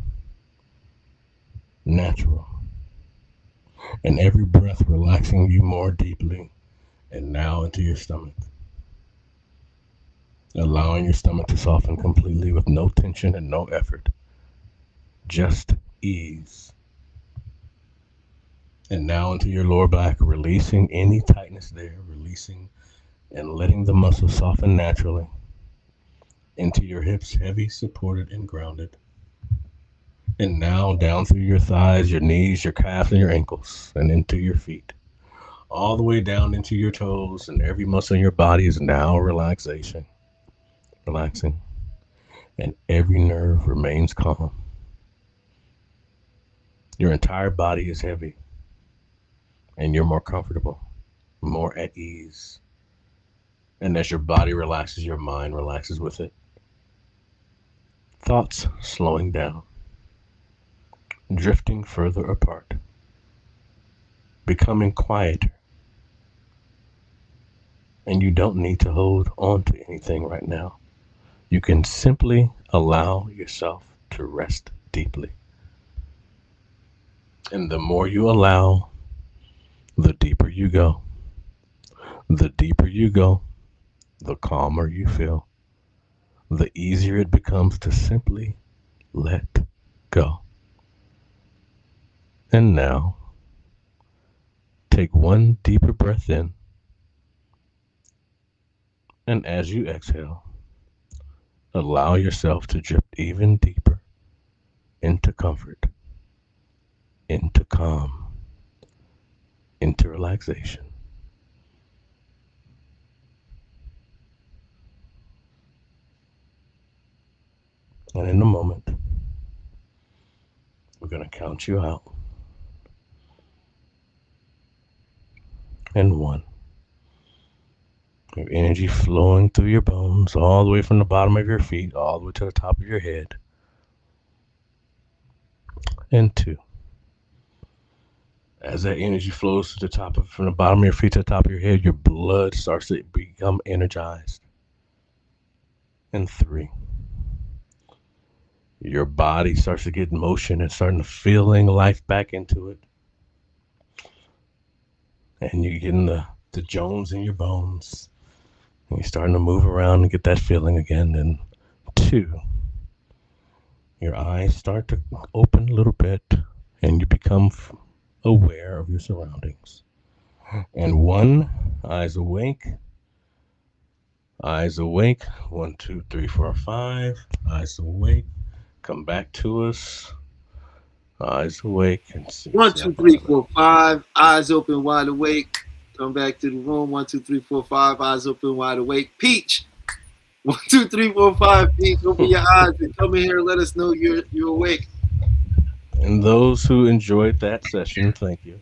natural. And every breath relaxing you more deeply. And now into your stomach. Allowing your stomach to soften completely with no tension and no effort. Just ease. And now into your lower back, releasing any tightness there, releasing and letting the muscles soften naturally. Into your hips, heavy, supported, and grounded. And now down through your thighs, your knees, your calves, and your ankles, and into your feet. All the way down into your toes, and every muscle in your body is now relaxing. And every nerve remains calm. Your entire body is heavy, and you're more comfortable, more at ease. And as your body relaxes, your mind relaxes with it. Thoughts slowing down, drifting further apart, becoming quieter. And you don't need to hold on to anything right now. You can simply allow yourself to rest deeply. And the more you allow, the deeper you go. The deeper you go, the calmer you feel. The easier it becomes to simply let go. And now, Take one deeper breath in, and as you exhale, allow yourself to drift even deeper into comfort, into calm, into relaxation. And in a moment, we're going to count you out. And one, your energy flowing through your bones, all the way from the bottom of your feet, all the way to the top of your head. And two, as that energy flows to the top of, from the bottom of your feet to the top of your head, your blood starts to become energized. And three, your body starts to get motion and starting to feeling life back into it. And you're getting the Jones in your bones. And you're starting to move around and get that feeling again. And two, your eyes start to open a little bit and you become aware of your surroundings. And one, eyes awake. Eyes awake. 1, 2, 3, 4, 5. Eyes awake. Come back to us. Eyes awake. And
1, 2, 3, 4, 5. Eyes open, wide awake. Come back to the room. 1, 2, 3, 4, 5. Eyes open, wide awake. Peach. 1, 2, 3, 4, 5. Peach. Open your eyes and come in here and let us know you're awake.
And those who enjoyed that session, thank you.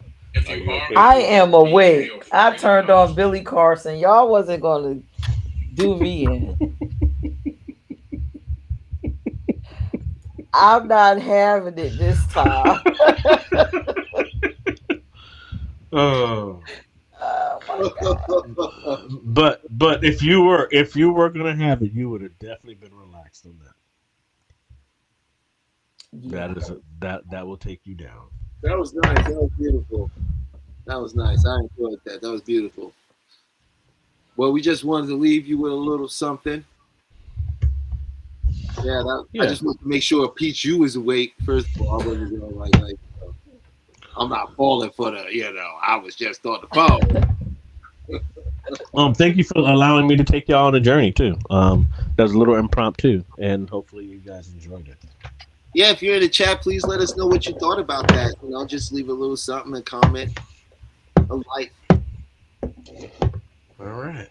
I am awake. I turned on Billy Carson. Y'all wasn't gonna do me in. I'm not having it this time.
Oh.
Oh
But if you were gonna have it, you would have definitely been relaxed on that.
yeah.
That will take you down.
That was nice. That was beautiful. That was nice. I enjoyed that. That was beautiful. Well, we just wanted to leave you with a little something. Yeah, I just wanted to make sure Peach, you was awake. First of all, I wasn't like I'm not falling for the, I was just on the phone.
Thank you for allowing me to take y'all on a journey too. That was a little impromptu, and hopefully you guys enjoyed it.
Yeah, if you're in the chat, please let us know what you thought about that. Just leave a little something, a comment, a like.
All right.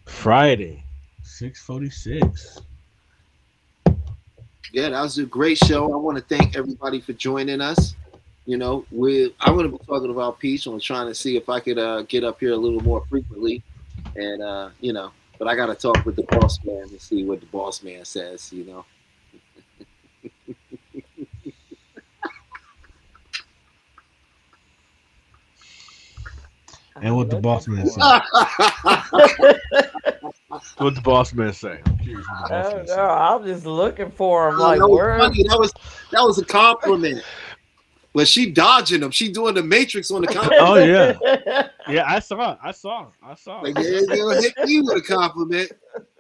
Friday, 6:46.
Yeah, that was a great show. I want to thank everybody for joining us. I'm going to be talking about Peach. I'm trying to see if I could get up here a little more frequently, and but I got to talk with the boss man to see what the boss man says.
And what the boss man say? What the boss man say? I'm curious what the boss man say.
I'm just looking for him.
Oh,
Like,
that was
where?
funny. That was a compliment. But she dodging him. She doing the Matrix on the compliment.
Oh yeah, yeah. I saw.
Like, yeah, gonna hit you with a compliment.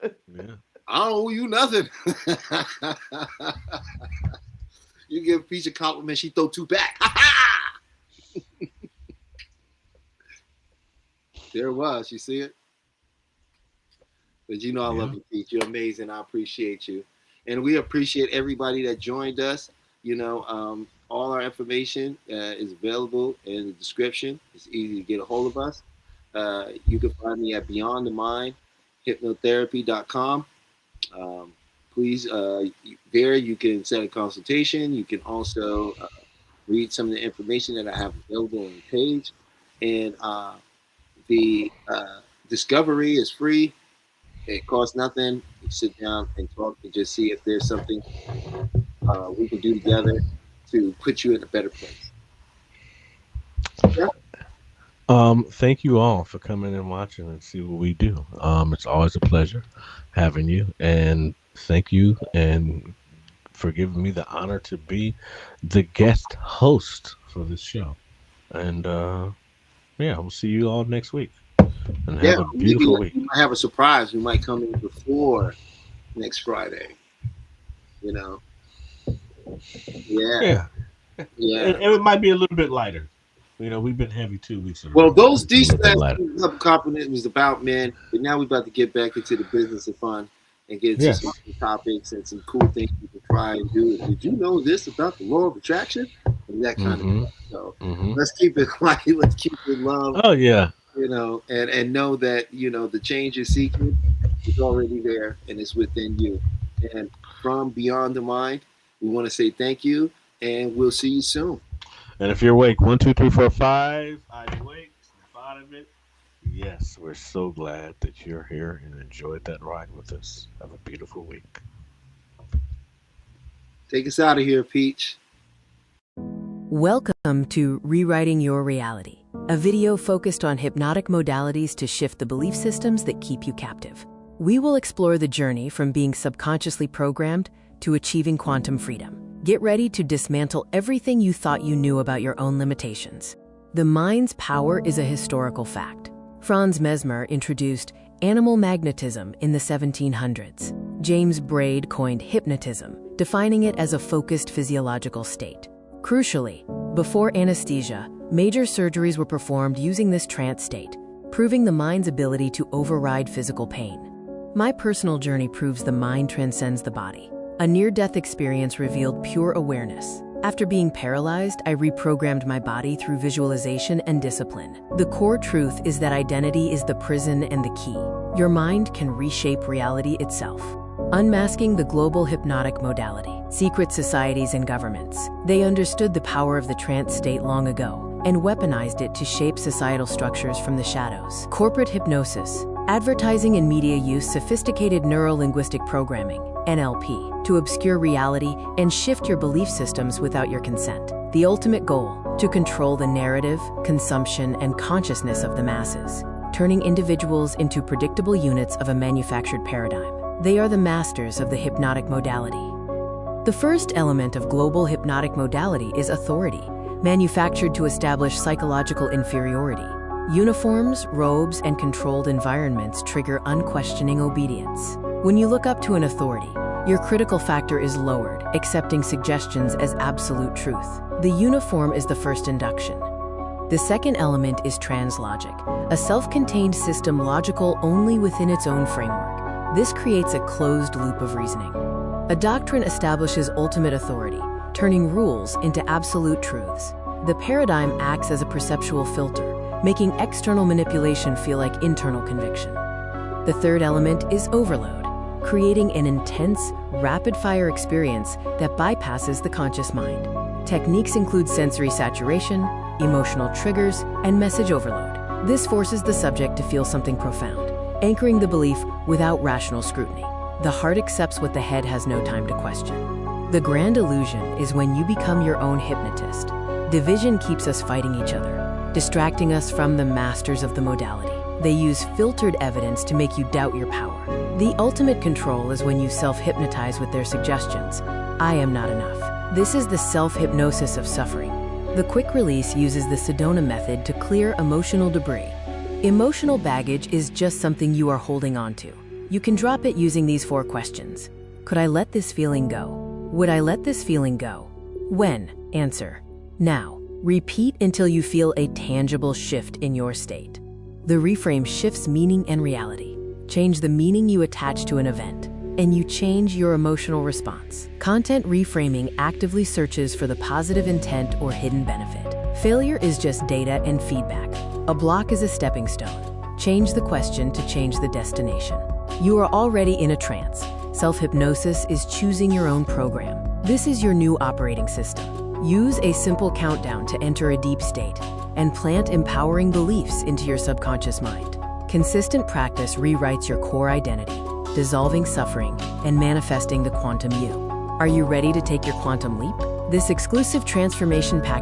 Yeah.
I don't owe you nothing. You give Peach a compliment, she throw two back. There it was. You see it? But I love you, Peach. You're amazing. I appreciate you. And we appreciate everybody that joined us. All our information is available in the description. It's easy to get a hold of us. You can find me at beyondthemindhypnotherapy.com. Please, there you can set a consultation. You can also read some of the information that I have available on the page. And the discovery is free. It costs nothing. You sit down and talk and just see if there's something we can do together to put you in a better place. Yeah.
Thank you all for coming and watching and see what we do. It's always a pleasure having you, and thank you and for giving me the honor to be the guest host for this show. And we'll see you all next week. And have a beautiful week.
We might have a surprise. We might come in before next Friday. Yeah.
And it might be a little bit lighter. we've been heavy 2 weeks in a
Well,
row.
those
It's a little bit lighter.
decent compliment was about men, but now we're about to get back into the business of fun and get into
Yes.
some topics and some cool things we can try and do. Did you know this about the law of attraction? And that kind of stuff. So
Mhm.
let's keep it light. Let's keep it love.
Oh yeah.
And know that the change you're seeking is already there and it's within you. And from Beyond the Mind, we want to say thank you, and we'll see you soon.
And if you're awake, 1, 2, 3, 4, 5, I'm awake. Snap out of it. Yes, we're so glad that you're here and enjoyed that ride with us. Have a beautiful week.
Take us out of here, Peach.
Welcome to Rewriting Your Reality, a video focused on hypnotic modalities to shift the belief systems that keep you captive. We will explore the journey from being subconsciously programmed to achieving quantum freedom. Get ready to dismantle everything you thought you knew about your own limitations. The mind's power is a historical fact. Franz Mesmer introduced animal magnetism in the 1700s. James Braid coined hypnotism, defining it as a focused physiological state. Crucially, before anesthesia, major surgeries were performed using this trance state, proving the mind's ability to override physical pain. My personal journey proves the mind transcends the body. A near-death experience revealed pure awareness. After being paralyzed, I reprogrammed my body through visualization and discipline. The core truth is that identity is the prison and the key. Your mind can reshape reality itself. Unmasking the global hypnotic modality. Secret societies and governments. They understood the power of the trance state long ago and weaponized it to shape societal structures from the shadows. Corporate hypnosis. Advertising and media use sophisticated neuro-linguistic programming, NLP, to obscure reality and shift your belief systems without your consent. The ultimate goal, to control the narrative, consumption, and consciousness of the masses, turning individuals into predictable units of a manufactured paradigm. They are the masters of the hypnotic modality. The first element of global hypnotic modality is authority, manufactured to establish psychological inferiority. Uniforms, robes, and controlled environments trigger unquestioning obedience. When you look up to an authority, your critical factor is lowered, accepting suggestions as absolute truth. The uniform is the first induction. The second element is translogic, a self-contained system logical only within its own framework. This creates a closed loop of reasoning. A doctrine establishes ultimate authority, turning rules into absolute truths. The paradigm acts as a perceptual filter, making external manipulation feel like internal conviction. The third element is overload, creating an intense, rapid-fire experience that bypasses the conscious mind. Techniques include sensory saturation, emotional triggers, and message overload. This forces the subject to feel something profound, anchoring the belief without rational scrutiny. The heart accepts what the head has no time to question. The grand illusion is when you become your own hypnotist. Division keeps us fighting each other, distracting us from the masters of the modality. They use filtered evidence to make you doubt your power. The ultimate control is when you self-hypnotize with their suggestions. I am not enough. This is the self-hypnosis of suffering. The quick release uses the Sedona method to clear emotional debris. Emotional baggage is just something you are holding on to. You can drop it using these 4 questions. Could I let this feeling go? Would I let this feeling go? When? Answer. Now. Repeat until you feel a tangible shift in your state. The reframe shifts meaning and reality. Change the meaning you attach to an event, and you change your emotional response. Content reframing actively searches for the positive intent or hidden benefit. Failure is just data and feedback. A block is a stepping stone. Change the question to change the destination. You are already in a trance. Self-hypnosis is choosing your own program. This is your new operating system. Use a simple countdown to enter a deep state and plant empowering beliefs into your subconscious mind. Consistent practice rewrites your core identity, dissolving suffering and manifesting the quantum you. Are you ready to take your quantum leap? This exclusive transformation pack